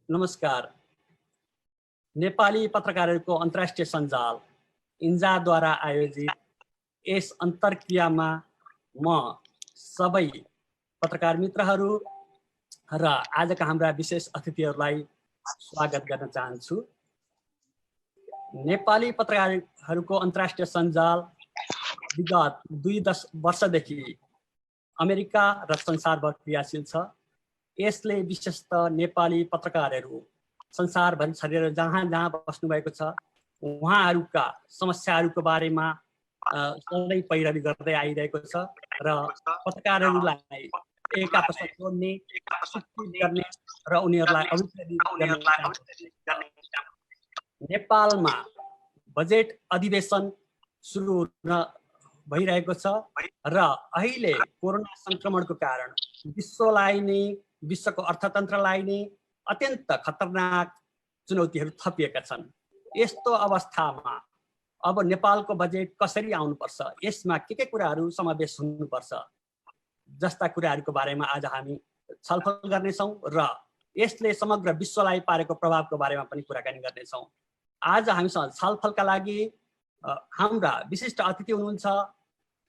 नमस्कार। नेपाली पत्रकारहरूको अन्तर्राष्ट्रिय सञ्जाल इन्जाद्वारा आयोजित यस अन्तर्क्रियामा म सबै पत्रकार मित्रहरू र आजका हाम्रा विशेष अतिथिहरूलाई स्वागत गर्न चाहन्छु। नेपाली पत्रकारहरूको अन्तर्राष्ट्रिय सञ्जाल विगत 2 वर्षदेखि अमेरिका र संसारभर क्रियाशील छ। यसले विशेषतः नेपाली पत्रकारहरू संसारभरि छरेर जहाँ जहाँ बस्नुभएको छ उहाँहरूका समस्याहरूको बारेमा सधैँ पैरवी गर्दै आइरहेको छ र पत्रकारहरूलाई एक आपसमा जोड्ने, शिक्षित गर्ने र उनीहरूलाई अभिप्रेरित गर्ने। नेपालमा बजेट अधिवेशन सुरु हुन भइरहेको छ र अहिले कोरोना संक्रमणको कारण विश्वको अर्थतन्त्रलाई नै अत्यन्त खतरनाक चुनौतीहरू थपिएका छन्। यस्तो अवस्थामा अब नेपालको बजेट कसरी आउनुपर्छ, यसमा के कुराहरू समावेश हुनुपर्छ जस्ता कुराहरूको बारेमा आज हामी छलफल गर्नेछौँ र यसले समग्र विश्वलाई पारेको प्रभावको बारेमा पनि कुराकानी गर्नेछौँ। आज हामीसँग छलफलका लागि हाम्रा विशिष्ट अतिथि हुनुहुन्छ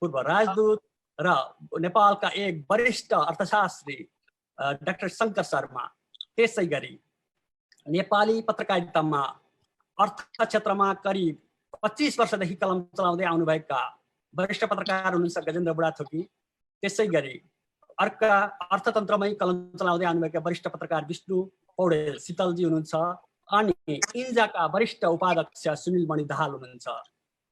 पूर्व राजदूत र नेपालका एक वरिष्ठ अर्थशास्त्री डाक्टर शङ्कर शर्मा, त्यसै गरी नेपाली पत्रकारितामा अर्थ क्षेत्रमा करिब 25 वर्षदेखि कलम चलाउँदै आउनुभएका वरिष्ठ पत्रकार हुनुहुन्छ गजेन्द्र बुढाथोकी, त्यसै गरी अर्का अर्थतन्त्रमै कलम चलाउँदै आउनुभएका वरिष्ठ पत्रकार विष्णु पौडेल शीतलजी हुनुहुन्छ अनि इन्जाका वरिष्ठ उपाध्यक्ष सुनिल मणि दाहाल हुनुहुन्छ।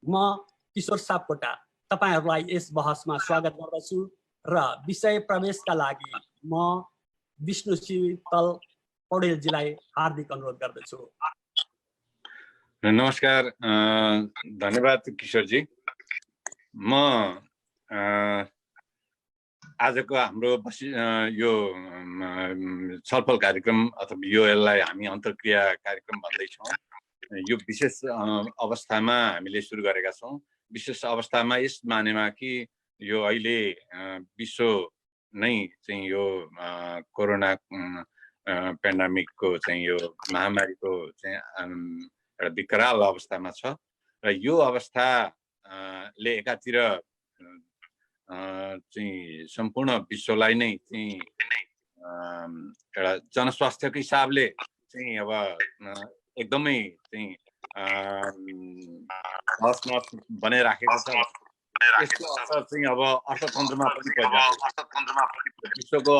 म किशोर सापकोटा तपाईहरुलाई यस बहसमा स्वागत गर्दछु र विषय प्रवेशका लागि म विष्णु शीतल पौडेलजीलाई हार्दिक अनुरोध गर्दछु। नमस्कार, धन्यवाद किशोरजी। म आजको हाम्रो यो छलफल कार्यक्रम अथवा यसलाई हामी अन्तर्क्रिया कार्यक्रम भन्दैछौँ। यो विशेष अवस्थामा हामीले सुरु गरेका छौँ। विशेष अवस्थामा यस मानेमा कि यो अहिले विश्व नै चाहिँ यो कोरोना पेन्डेमिकको चाहिँ यो महामारीको चाहिँ एउटा विकराल अवस्थामा छ र यो अवस्थाले एकातिर चाहिँ सम्पूर्ण विश्वलाई नै चाहिँ एउटा जनस्वास्थ्यको हिसाबले चाहिँ अब एकदमै चाहिँ बनाइराखेको छ। यसको असर चाहिँ अब अर्थतन्त्रमा पनि परिरहेको छ। विश्वको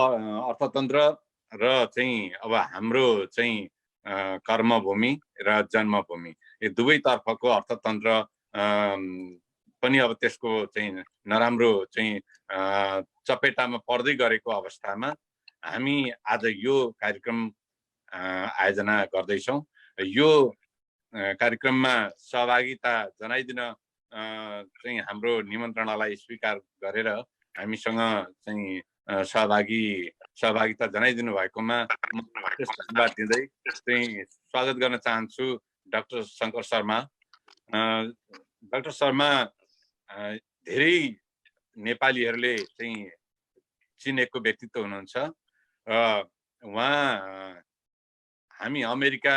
अर्थतन्त्र र चाहिँ अब हाम्रो चाहिँ कर्मभूमि र जन्मभूमि यो दुवैतर्फको अर्थतन्त्र पनि अब त्यसको चाहिँ नराम्रो चाहिँ चपेटामा पर्दै गरेको अवस्थामा हामी आज यो कार्यक्रम आयोजना गर्दैछौँ। यो कार्यक्रममा सहभागिता जनाइदिन चाहिँ हाम्रो निमन्त्रणालाई स्वीकार गरेर हामीसँग चाहिँ सहभागिता जनाइदिनु भएकोमा म धन्यवाद दिँदै चाहिँ स्वागत गर्न चाहन्छु डाक्टर शङ्कर शर्मा। डाक्टर शर्मा धेरै नेपालीहरूले चाहिँ चिनेको व्यक्तित्व हुनुहुन्छ र उहाँ हामी अमेरिका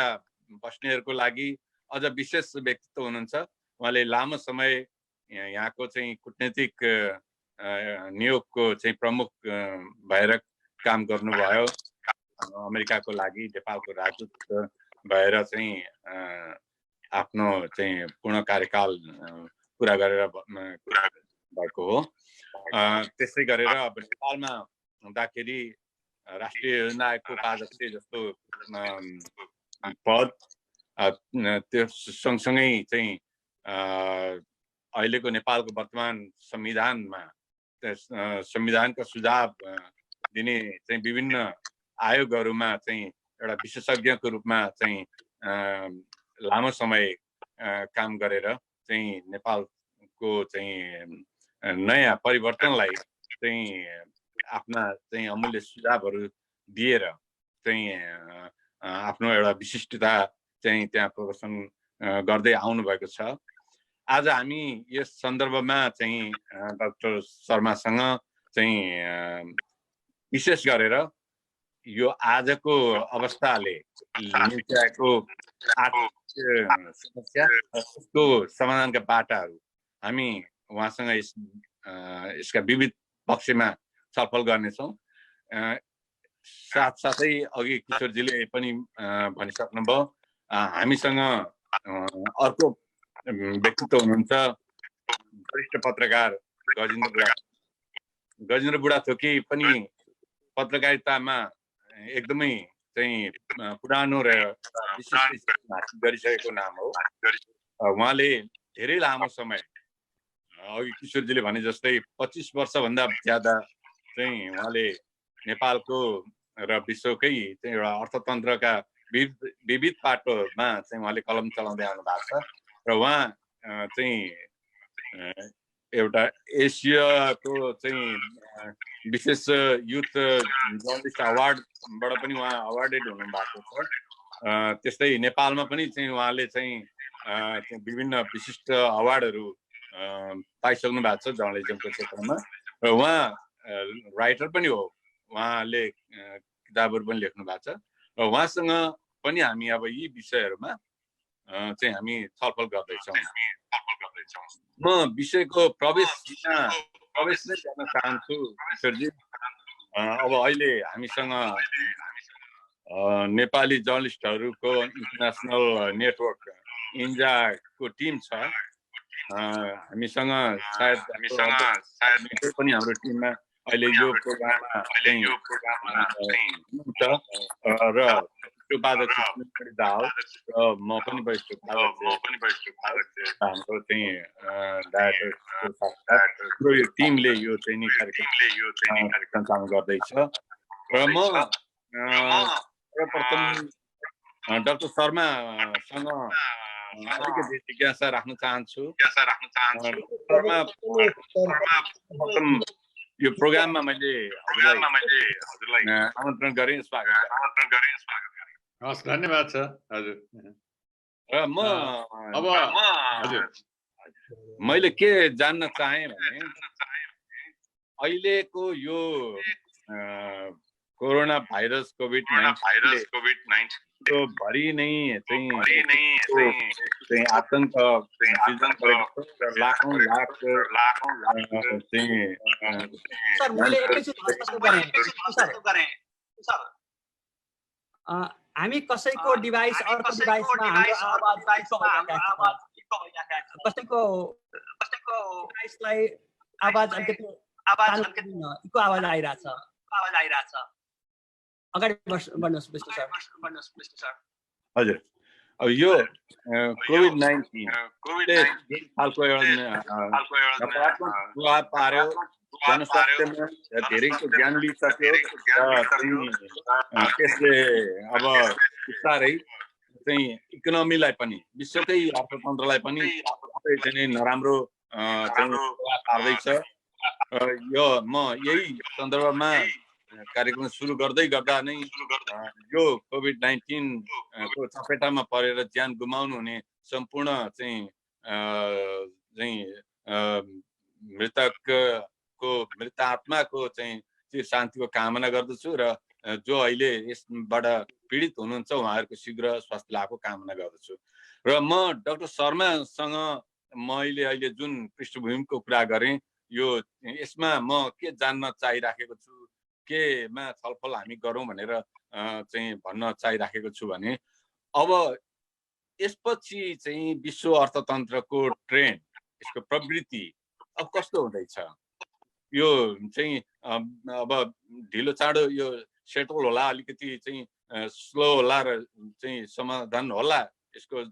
बस्नेहरूको लागि अझ विशेष व्यक्तित्व हुनुहुन्छ। उहाँले लामो समय यहाँको चाहिँ कूटनीतिक नियोगको चाहिँ प्रमुख भएर काम गर्नुभयो। अमेरिकाको लागि नेपालको राजदूत भएर चाहिँ आफ्नो चाहिँ पूर्ण कार्यकाल पुरा गरेर भएको हो। त्यसै गरेर अब नेपालमा हुँदाखेरि राष्ट्रिय योजना आयोगको उपाध्यक्ष जस्तो पद, त्यो सँगसँगै चाहिँ अहिलेको नेपालको वर्तमान संविधानमा संविधानका सुझाव दिने चाहिँ विभिन्न आयोगहरूमा चाहिँ एउटा विशेषज्ञको रूपमा चाहिँ लामो समय काम गरेर चाहिँ नेपालको चाहिँ नयाँ परिवर्तनलाई चाहिँ आफ्ना चाहिँ अमूल्य सुझावहरू दिएर चाहिँ आफ्नो एउटा विशिष्टता चाहिँ त्यहाँ प्रदर्शन गर्दै आउनु भएको छ। आज हामी यस सन्दर्भमा चाहिँ डाक्टर शर्मासँग चाहिँ विशेष गरेर यो आजको अवस्थाले निम्त्याएको आर्थिक समस्या त्यसको समाधानका बाटाहरू हामी उहाँसँग यसका विविध पक्षमा छलफल गर्नेछौँ। साथसाथै अघि किशोरजीले पनि भनिसक्नुभयो, हामीसँग अर्को व्यक्तित्व हुनुहुन्छ वरिष्ठ पत्रकार गजेन्द्र बुढाथोकी पनि पत्रकारितामा एकदमै चाहिँ पुरानो र विशिष्ट हासिल गरिसकेको नाम हो। उहाँले धेरै लामो समय, अघि किशोरजीले भने जस्तै 25 वर्षभन्दा ज्यादा चाहिँ उहाँले नेपालको र विश्वकै चाहिँ एउटा अर्थतन्त्रका विविध पाटोमा चाहिँ उहाँले कलम चलाउँदै आउनु भएको छ र उहाँ चाहिँ एउटा एसियाको चाहिँ विशेष युथ जर्नलिस्ट अवार्डबाट पनि उहाँ अवार्डेड हुनुभएको छ। त्यस्तै नेपालमा पनि चाहिँ उहाँले चाहिँ विभिन्न विशिष्ट अवार्डहरू पाइसक्नु भएको छ जर्नलिजमको क्षेत्रमा र उहाँ राइटर पनि हो। उहाँले किताबहरू पनि लेख्नु भएको छ र उहाँसँग पनि हामी अब यी विषयहरूमा चाहिँ हामी छलफल गर्दैछौँ। म विषयको प्रवेश नै गर्न चाहन्छु किशोरजी। अब अहिले हामीसँग नेपाली जर्नलिस्टहरूको इन्टरनेसनल नेटवर्क इन्जाको टिम छ। हामीसँग सायद पनि हाम्रो टिममा अहिले यो प्रोग्राममा र उपाध्यक्ष दाहाल र म पनि वरिष्ठ हाम्रो चाहिँ डाइरेक्टर यो टिमले यो चाहिँ कार्यक्रम सञ्चालन गर्दैछ र म सर्वप्रथम डाक्टर शर्मासँग अलिकति जिज्ञासा राख्न चाहन्छु। यो प्रोग्राममा मैले हजुरलाई आमन्त्रण गरेँ, स्वागत गरेँ। हस्, धन्यवाद छ हजुर। र म अब मैले के जान्न चाहेँ भने अहिलेको यो कोरोना भाइरस कोभिड-19 को भरि नै चाहिँ आतंक सिर्जना गरेको छ। लाखौं लाख चाहिँ सर मैले एकैछिन गरेँ सर, हामी कसैको डिभाइस अर्को डिभाइसमा हाम्रो आवाज कसैको डिभाइसलाई आवाज अलिकति इको आवाज आइरहेछ। अगाडि बढ्नुहोस् विष्णु सर। हजुर, अब यो कोभिड-19 खालको एउटा नकारात्मक प्रभाव पार्यो जनस्वास्थ्यमा, धेरैको ज्यान लिइसक्यो। त्यसले अब बिस्तारै चाहिँ इकोनोमीलाई पनि, विश्वकै अर्थतन्त्रलाई पनि चाहिँ नराम्रो चाहिँ प्रभाव पार्दैछ। यो म यही सन्दर्भमा कार्यक्रम सुरु गर्दै गर्दा नै यो कोभिड-19 को चपेटामा परेर ज्यान गुमाउनु हुने सम्पूर्ण चाहिँ मृतात्माको चाहिँ शान्तिको कामना गर्दछु र जो अहिले यसबाट पीडित हुनुहुन्छ उहाँहरूको शीघ्र स्वास्थ्य लाभको कामना गर्दछु। र म डाक्टर शर्मासँग मैले अहिले जुन पृष्ठभूमिको कुरा गरेँ, यो यसमा म के जान्न चाहिराखेको छु, केमा छलफल हामी गरौँ भनेर चाहिँ भन्न चाहिराखेको छु भने अब यसपछि चाहिँ विश्व अर्थतन्त्रको ट्रेन्ड, यसको प्रवृत्ति अब कस्तो हुँदैछ, यो चाहिँ अब ढिलो चाँडो यो सेटल होला, अलिकति चाहिँ स्लो होला र चाहिँ समाधान होला, यसको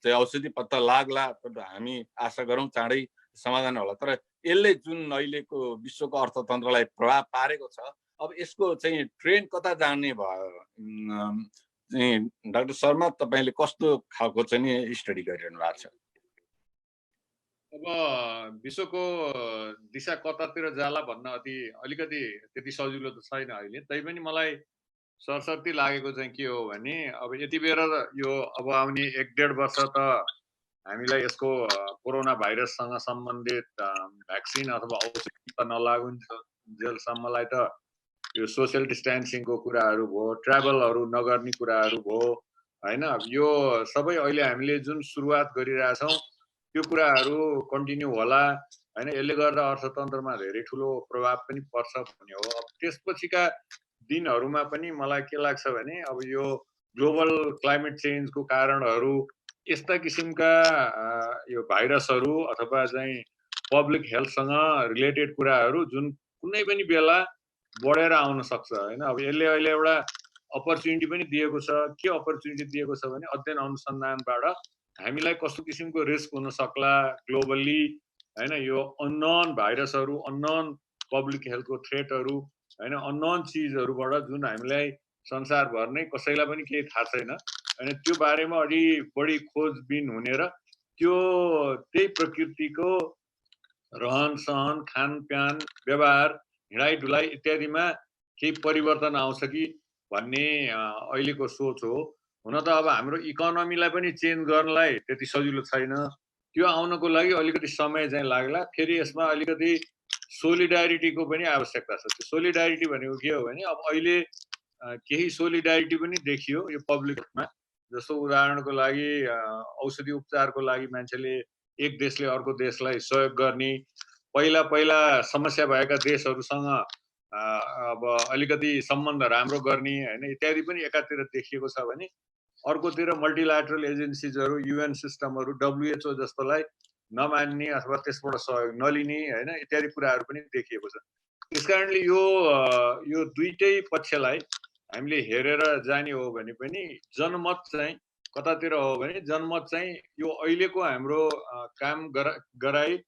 चाहिँ औषधि पत्ता लाग्ला, हामी आशा गरौँ चाँडै समाधान होला। तर यसले जुन अहिलेको विश्वको अर्थतन्त्रलाई प्रभाव पारेको छ, अब यसको चाहिँ ट्रेन्ड कता जाने भयो चाहिँ डाक्टर शर्मा, तपाईँले कस्तो खालको चाहिँ स्टडी गरिरहनु भएको छ? अब विश्वको दिशा कतातिर जाला भन्न अलिकति त्यति सजिलो त छैन अहिले। तैपनि मलाई सरसर्ती लागेको चाहिँ के हो भने अब यति बेर यो अब आउने 1-1.5 वर्ष त हामीलाई यसको कोरोना भाइरससँग सम्बन्धित भ्याक्सिन अथवा औषधि त नलागुन्जेलसम्मलाई त यो सोशल डिस्टेन्सिङको कुराहरू भयो, ट्राभलहरू नगर्ने कुराहरू भयो हैन। यो सबै अहिले हामीले जुन सुरुवात गरिरहेछौँ त्यो कुराहरू कन्टिन्यू होला हैन। यसले गर्दा अर्थतन्त्रमा धेरै ठुलो प्रभाव पनि पर्छ भन्ने हो। अब त्यसपछिका दिनहरूमा पनि मलाई के लाग्छ भने अब यो ग्लोबल क्लाइमेट चेन्जको कारणहरू, यस्ता किसिमका यो भाइरसहरू अथवा चाहिँ पब्लिक हेल्थसँग रिलेटेड कुराहरू जुन कुनै पनि बेला बढेर आउन सक्छ हैन। अब यसले अहिले एउटा अपर्च्युनिटी पनि दिएको छ। के अपर्च्युनिटी दिएको छ भने अध्ययन अनुसन्धानबाट हामीलाई कस्तो किसिमको रिस्क हुन सक्ला ग्लोबली हैन। यो अननोन भाइरसहरू, अननोन पब्लिक हेल्थको थ्रेटहरू हैन, अननोन चिजहरूबाट जुन हामीलाई संसारभर नै कसैलाई पनि केही थाहा छैन हैन। त्यो बारेमा अलि बढी खोजबिन हुने र त्यो त्यही प्रकृतिको रहन सहन, खानपान, व्यवहार, हिँडाइ डुलाइ इत्यादिमा केही परिवर्तन आउँछ कि भन्ने अहिलेको सोच हो। हुन त अब हाम्रो इकोनोमीलाई पनि चेन्ज गर्नलाई त्यति सजिलो छैन। त्यो आउनको लागि अलिकति समय चाहिँ लाग्ला। फेरि यसमा अलिकति सोलिडारिटीको पनि आवश्यकता छ। त्यो सोलिडारिटी भनेको के हो भने अब अहिले केही सोलिडारिटी पनि देखियो यो पब्लिकमा। जस्तो उदाहरणको लागि औषधि उपचारको लागि मान्छेले एक देशले अर्को देशलाई सहयोग गर्ने, पहिला पहिला समस्या भएका देशहरूसँग अब अलिकति सम्बन्ध राम्रो गर्ने हैन, इत्यादि पनि एकातिर देखिएको छ भने अर्कोतिर मल्टिल्याटरल एजेन्सिजहरू, युएन सिस्टमहरू, डब्ल्युएचओ जस्तोलाई नमान्ने अथवा त्यसबाट सहयोग नलिने हैन, इत्यादि कुराहरू पनि देखिएको छ। त्यसकारणले यो दुईटै पक्षलाई हामीले हेरेर जाने हो भने पनि जनमत चाहिँ कतातिर हो भने जनमत चाहिँ यो अहिलेको हाम्रो काम गराइ,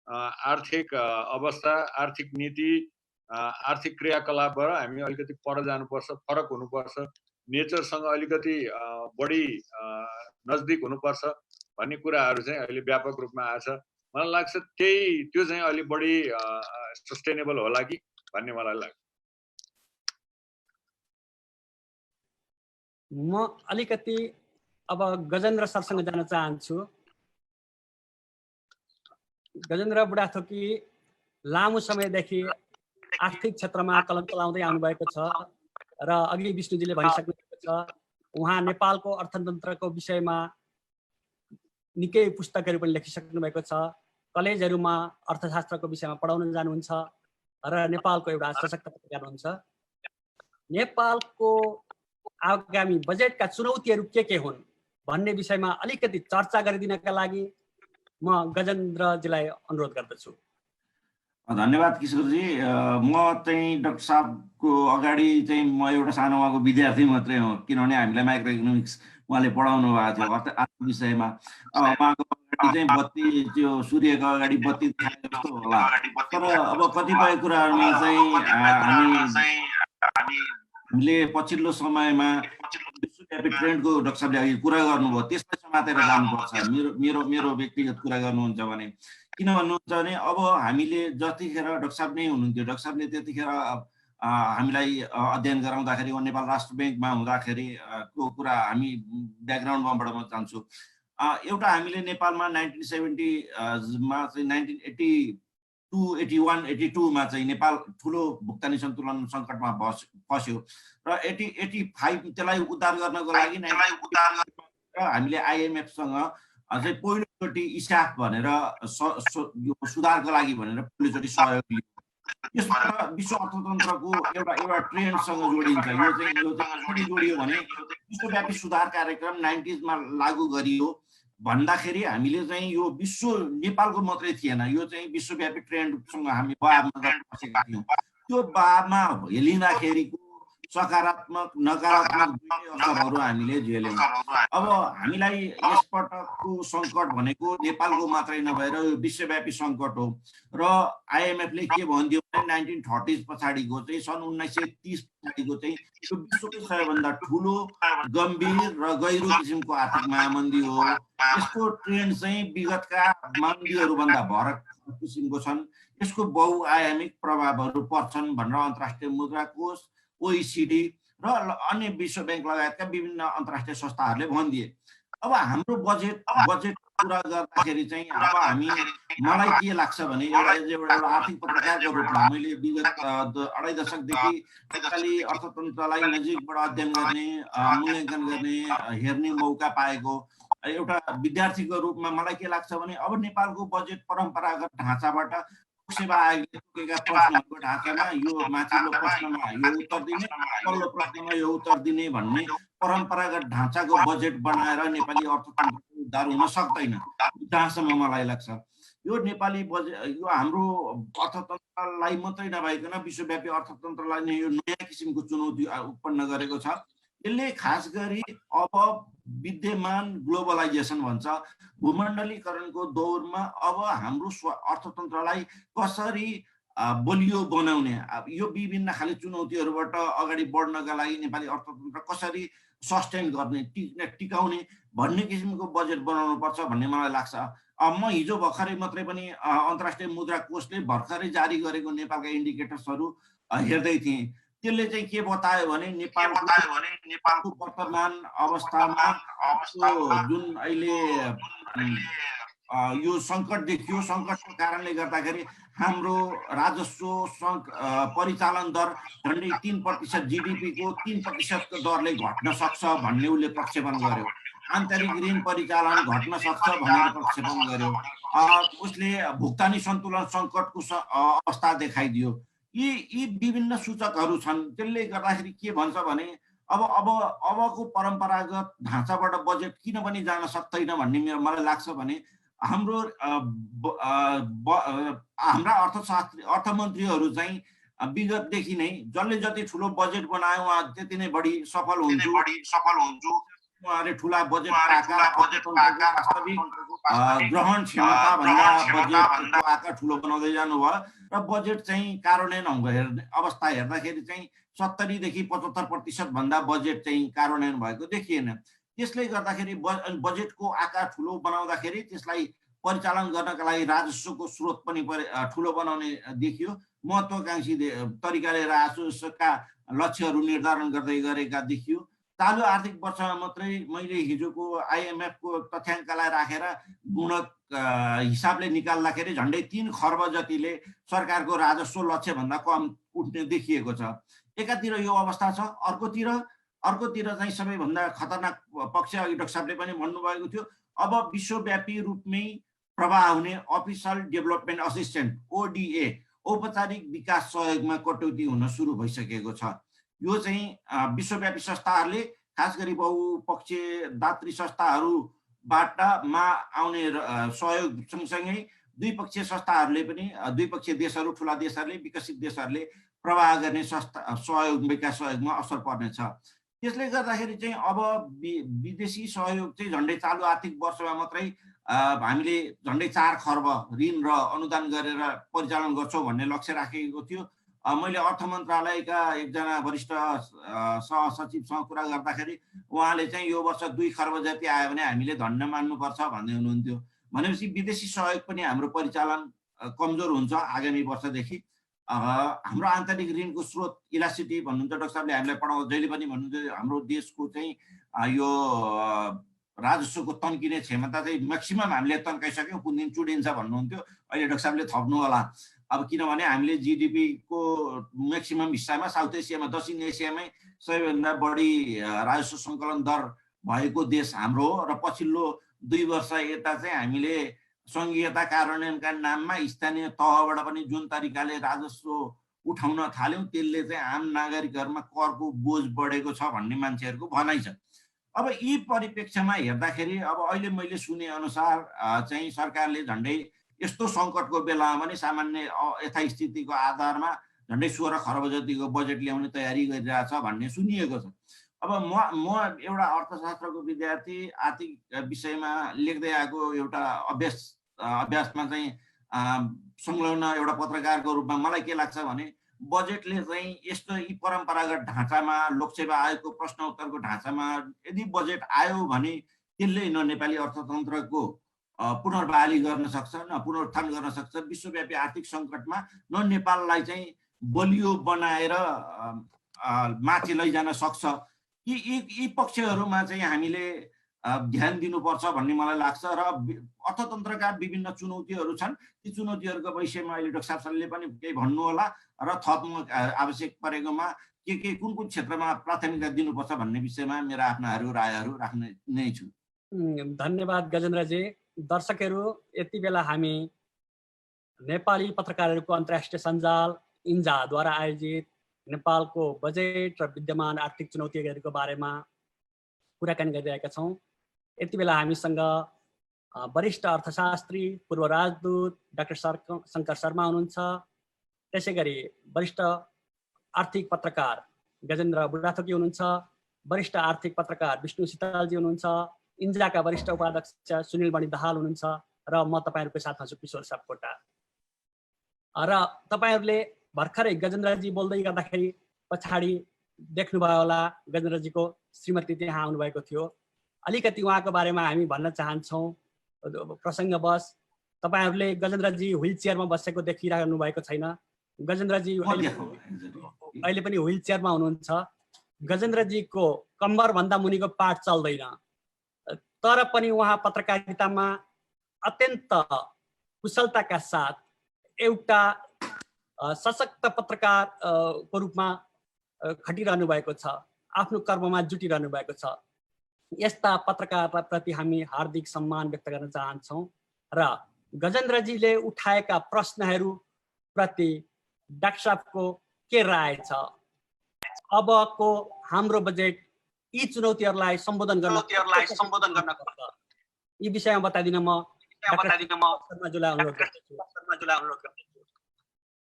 आर्थिक अवस्था, आर्थिक नीति, आर्थिक क्रियाकलापबाट हामी अलिकति पर जानुपर्छ, फरक हुनुपर्छ, नेचरसँग अलिकति बढी नजदिक हुनुपर्छ भन्ने कुराहरू चाहिँ अहिले व्यापक रूपमा आछ। मलाई लाग्छ त्यो चाहिँ अलि बढी सस्टेनेबल होला कि भन्ने मलाई लाग्छ। म अलिकति अब गजेन्द्र सरसँग जान चाहन्छु। गजेन्द्र बुढाथोकी लामो समयदेखि आर्थिक क्षेत्रमा कलम चलाउँदै आउनुभएको छ र अघि विष्णुजीले भनिसक्नु भएको छ उहाँ नेपालको अर्थतन्त्रको विषयमा निकै पुस्तकहरू पनि लेखिसक्नु भएको छ। कलेजहरूमा अर्थशास्त्रको विषयमा पढाउन जानुहुन्छ र नेपालको एउटा सशक्त पत्रकार हुनुहुन्छ। नेपालको आगामी बजेटका चुनौतीहरू के हुन् भन्ने विषयमा अलिकति चर्चा गरिदिनका लागि म गजेन्द्रजीलाई अनुरोध गर्दछु। धन्यवाद किशोरजी। म चाहिँ डाक्टर साहबको अगाडि चाहिँ म एउटा सानो उहाँको विद्यार्थी मात्रै हो, किनभने हामीलाई माइक्रो इकोनोमिक्स उहाँले पढाउनु भएको थियो अर्थ विषयमा। उहाँको अगाडि चाहिँ बत्ती, त्यो सूर्यको अगाडि बत्ती देखाएको जस्तो होला। तर अब कतिपय कुराहरूमा चाहिँ हामीले पछिल्लो समयमा विश्वव्यापी ट्रेन्डको डाक्टर साहबले अघि कुरा गर्नुभयो, त्यसलाई समातेर जानुपर्छ। मेरो व्यक्तिगत कुरा गर्नुहुन्छ भने किन भन्नुहुन्छ भने अब हामीले जतिखेर डाक्टर साहब नै हुनुहुन्थ्यो, डाक्टर साहबले त्यतिखेर हामीलाई अध्ययन गराउँदाखेरि नेपाल राष्ट्र ब्याङ्कमा हुँदाखेरि को कुरा हामी ब्याकग्राउन्डबाट म जान्छु। एउटा हामीले नेपालमा 1970मा चाहिँ 1982मा चाहिँ नेपाल ठुलो भुक्तानी सन्तुलन सङ्कटमा फस्यो र 85 त्यसलाई उद्धार गर्नको लागि हामीले आइएमएफसँग चाहिँ पहिलोचोटि इसाफ भनेर यो सुधारको लागि भनेर पहिलोचोटि सहयोग लियो। यसबाट विश्व अर्थतन्त्रको एउटा ट्रेन्डसँग जोडिन्छ। यो चाहिँ जोडियो भने विश्वव्यापी सुधार कार्यक्रम 90sमा लागू गरियो भन्दाखेरि हामीले चाहिँ यो विश्व नेपालको मात्रै थिएन, यो चाहिँ विश्वव्यापी ट्रेन्डसँग हामी बाबमा बसेका थियौँ। त्यो बाबमा हेलिँदाखेरिको सकारात्मक नकारात्मक दुई असरहरू हामीले झेल्यौँ। अब हामीलाई यसपटकको सङ्कट भनेको नेपालको मात्रै नभएर यो विश्वव्यापी सङ्कट हो र आइएमएफले के भनिदियो भने 1930s पछाडिको चाहिँ सन् 1930 पछाडिको चाहिँ यो विश्वको सबैभन्दा ठुलो गम्भीर र गहिरो किसिमको आर्थिक महामन्दी हो। यसको ट्रेन्ड चाहिँ विगतका मन्दीहरूभन्दा भरक किसिमको छन्। यसको बहुआयामिक प्रभावहरू पर्छन् भनेर अन्तर्राष्ट्रिय मुद्रा कोष, OECD र अन्य विश्व ब्याङ्क लगायतका विभिन्न अन्तर्राष्ट्रिय संस्थाहरूले भनिदिए। अब हाम्रो बजेट कुरा गर्दाखेरि चाहिँ अब हामी मलाई के लाग्छ भने एउटा आर्थिक पत्रकारको रूपमा मैले विगत 2.5 दशकदेखि नेपाली अर्थतन्त्रलाई नजिकबाट अध्ययन गर्ने मूल्याङ्कन गर्ने हेर्ने मौका पाएको एउटा विद्यार्थीको रूपमा मलाई के लाग्छ भने अब नेपालको बजेट परम्परागत ढाँचाबाट सेवा आयोगले तोकेका प्रश्नहरूको ढाँचामा यो माथिल्लो प्रश्नमा यो उत्तर दिने तल्लो प्रश्नमा यो उत्तर दिने भन्ने परम्परागत ढाँचाको बजेट बनाएर नेपाली अर्थतन्त्रको उद्धार हुन सक्दैन जहाँसम्म मलाई लाग्छ। यो नेपाली बजेट यो हाम्रो अर्थतन्त्रलाई मात्रै नभइकन विश्वव्यापी अर्थतन्त्रलाई नै यो नयाँ किसिमको चुनौती उत्पन्न गरेको छ। यसले खास गरी अब विद्यमान ग्लोबलाइजेसन भन्छ भूमण्डलीकरणको दौरमा अब हाम्रो अर्थतन्त्रलाई कसरी बलियो बनाउने यो विभिन्न खाले चुनौतीहरूबाट अगाडि बढ्नका लागि नेपाली अर्थतन्त्र कसरी सस्टेन गर्ने टिकाउने भन्ने किसिमको बजेट बनाउनु पर्छ भन्ने मलाई लाग्छ। म हिजो भर्खरै मात्रै पनि अन्तर्राष्ट्रिय मुद्रा कोषले भर्खरै जारी गरेको नेपालका इन्डिकेटर्सहरू हेर्दै थिएँ। त्यसले चाहिँ के बतायो भने नेपालको वर्तमान अवस्थामा जुन अहिले यो सङ्कट देखियो सङ्कटको कारणले गर्दाखेरि हाम्रो राजस्व परिचालन दर झन्डै 3% जिडिपीको 3% दरले घट्न सक्छ भन्ने उसले प्रक्षेपण गर्यो। आन्तरिक ऋण परिचालन घट्न सक्छ भनेर प्रक्षेपण गर्यो। उसले भुक्तानी सन्तुलन सङ्कटको अवस्था देखाइदियो। यी विभिन्न सूचकहरू छन्। त्यसले गर्दाखेरि के भन्छ भने अबको परम्परागत ढाँचाबाट बजेट किन पनि जान सक्दैन भन्ने मलाई लाग्छ भने हाम्रा अर्थमन्त्रीहरू चाहिँ विगतदेखि नै जसले जति ठुलो बजेट बनायो उहाँ त्यति नै बढी सफल हुन्छ। उहाँले ठुला बजेट वास्तविक ग्रहण क्षमता भन्दा बजेटको आकार ठुलो बनाउँदै जानुभयो र बजेट चाहिँ कार्यान्वयन हेर्ने अवस्था हेर्दाखेरि चाहिँ 70 देखि 75% भन्दा बजेट चाहिँ कार्यान्वयन भएको देखिएन। त्यसले गर्दाखेरि बजेटको आकार ठुलो बनाउँदाखेरि त्यसलाई परिचालन गर्नका लागि राजस्वको स्रोत पनि ठुलो बनाउने देखियो। महत्त्वाकांक्षी तरिकाले राजस्वका लक्ष्यहरू निर्धारण गर्दै गरेका देखियो। चालु आर्थिक वर्षमा मात्रै मैले हिजोको IMF को तथ्याङ्कलाई राखेर गुणक हिसाबले निकाल्दाखेरि झन्डै 3 खर्ब जतिले सरकारको राजस्व लक्ष्य भन्दा कम उठ्ने देखिएको छ। एकातिर यो अवस्था छ, अर्कोतिर चाहिँ सबैभन्दा खतरनाक पक्ष अघि डाक्टर साहबले पनि भन्नुभएको थियो, अब विश्वव्यापी रूपमै प्रवाह हुने अफिसियल डेभलपमेन्ट असिस्टेन्ट ODA औपचारिक विकास सहयोगमा कटौती हुन सुरु भइसकेको छ। यो चाहिँ विश्वव्यापी संस्थाहरूले खास गरी बहुपक्षीय दात्री संस्थाहरूबाट आउने सहयोग सँगसँगै द्विपक्षीय संस्थाहरूले पनि द्विपक्षीय देशहरू ठुला देशहरूले विकसित देशहरूले प्रवाह गर्ने सहयोग विकास सहयोगमा असर पर्नेछ। त्यसले गर्दाखेरि चाहिँ अब विदेशी सहयोग चाहिँ झन्डै चालु आर्थिक वर्षमा मात्रै हामीले झन्डै 4 खर्ब ऋण र अनुदान गरेर परिचालन गर्छौँ भन्ने लक्ष्य राखेको थियो। मैले अर्थ मन्त्रालयका एकजना वरिष्ठ सहसचिवसँग कुरा गर्दाखेरि उहाँले चाहिँ यो वर्ष 2 खर्ब जति आयो भने हामीले धन्य मान्नुपर्छ भन्दै हुनुहुन्थ्यो। भनेपछि विदेशी सहयोग पनि हाम्रो परिचालन कमजोर हुन्छ आगामी वर्षदेखि। हाम्रो आन्तरिक ऋणको स्रोत इलास्टिसिटी भन्नुहुन्छ डाक्टर साहबले हामीलाई पढाउँदा जहिले पनि भन्नुहुन्थ्यो हाम्रो देशको चाहिँ यो राजस्वको तन्किने क्षमता चाहिँ म्याक्सिमम हामीले तन्काइसक्यौँ, कुन दिन चुडिन्छ भन्नुहुन्थ्यो। अहिले डाक्टर साहबले थप्नु होला। अब किनभने हामीले जिडिपी को म्याक्सिमम हिस्सामा साउथ एसियामा दक्षिण एसियामै सबैभन्दा बढी राजस्व सङ्कलन दर भएको देश हाम्रो हो र पछिल्लो 2 वर्ष यता चाहिँ हामीले सङ्घीयता कार्यान्वयनका नाममा स्थानीय तहबाट पनि जुन तरिकाले राजस्व उठाउन थाल्यौँ त्यसले चाहिँ आम नागरिकहरूमा करको बोझ बढेको छ भन्ने मान्छेहरूको भनाइ छ। अब यी परिप्रेक्ष्यमा हेर्दाखेरि अब अहिले मैले सुने अनुसार चाहिँ सरकारले झन्डै यस्तो सङ्कटको बेलामा पनि सामान्य यथास्थितिको आधारमा झन्डै 16 खर्ब जतिको बजेट ल्याउने तयारी गरिरहेछ भन्ने सुनिएको छ। अब म एउटा अर्थशास्त्रको विद्यार्थी आर्थिक विषयमा लेख्दै आएको एउटा अभ्यासमा चाहिँ संलग्न एउटा पत्रकारको रूपमा मलाई के लाग्छ भने बजेटले चाहिँ यस्तो यी परम्परागत ढाँचामा लोकसेवा आयोगको प्रश्न उत्तरको ढाँचामा यदि बजेट आयो भने त्यसले न नेपाली अर्थतन्त्रको पुनर्बहाली गर्न सक्छ न पुनरुत्थान गर्न सक्छ, विश्वव्यापी आर्थिक सङ्कटमा न नेपाललाई चाहिँ बलियो बनाएर माथि लैजान सक्छ। यी पक्षहरूमा चाहिँ हामीले ध्यान दिनुपर्छ भन्ने मलाई लाग्छ र अर्थतन्त्रका विभिन्न चुनौतीहरू छन्। ती चुनौतीहरूको विषयमा अहिले डाक्टर साहबले पनि केही भन्नु होला र थप आवश्यक परेकोमा के कुन क्षेत्रमा प्राथमिकता दिनुपर्छ भन्ने विषयमा मेरा आफ्नाहरू रायहरू राख्ने नै छु। धन्यवाद गजेन्द्रजी। दर्शकहरू, यति बेला हामी नेपाली पत्रकारहरूको अन्तर्राष्ट्रिय सञ्जाल इन्जाद्वारा आयोजित नेपालको बजेट र विद्यमान आर्थिक चुनौतीहरूको बारेमा कुराकानी गरिरहेका छौँ। यति बेला हामीसँग वरिष्ठ अर्थशास्त्री, पूर्व राजदूत डाक्टर शङ्कर शर्मा हुनुहुन्छ। त्यसै गरी वरिष्ठ आर्थिक पत्रकार गजेन्द्र बुढाथोकी हुनुहुन्छ। वरिष्ठ आर्थिक पत्रकार विष्णु शीतलजी हुनुहुन्छ। इन्जाका वरिष्ठ उपाध्यक्ष सुनिल मणि दाहाल हुनुहुन्छ र म तपाईँहरूको साथमा छु किशोर सापकोटा। र तपाईँहरूले भर्खरै गजेन्द्रजी बोल्दै गर्दाखेरि पछाडि देख्नुभयो होला गजेन्द्रजीको श्रीमती त्यहाँ आउनुभएको थियो। अलिकति उहाँको बारेमा हामी भन्न चाहन्छौँ। प्रसङ्गवश तपाईँहरूले गजेन्द्रजी व्हिल चेयरमा बसेको देखिरहनु भएको छैन। गजेन्द्रजी अहिले पनि व्हिल चेयरमा हुनुहुन्छ। गजेन्द्रजीको कम्मरभन्दा मुनिको पाठ चल्दैन, तर पनि उहाँ पत्रकारितामा अत्यन्त कुशलताका साथ एउटा सशक्त पत्रकारको रूपमा खटिरहनु भएको छ, आफ्नो कर्ममा जुटिरहनु भएको छ। यस्ता पत्रकारप्रति हामी हार्दिक सम्मान व्यक्त गर्न चाहन्छौँ र गजेन्द्रजीले उठाएका प्रश्नहरूप्रति डाक्टर साहबको के राय छ? अबको हाम्रो बजेट यी चुनौतीहरूलाई सम्बोधन गर्न यी विषयमा बताइदिन म शर्माज्यूलाई अनुरोध गर्दछु।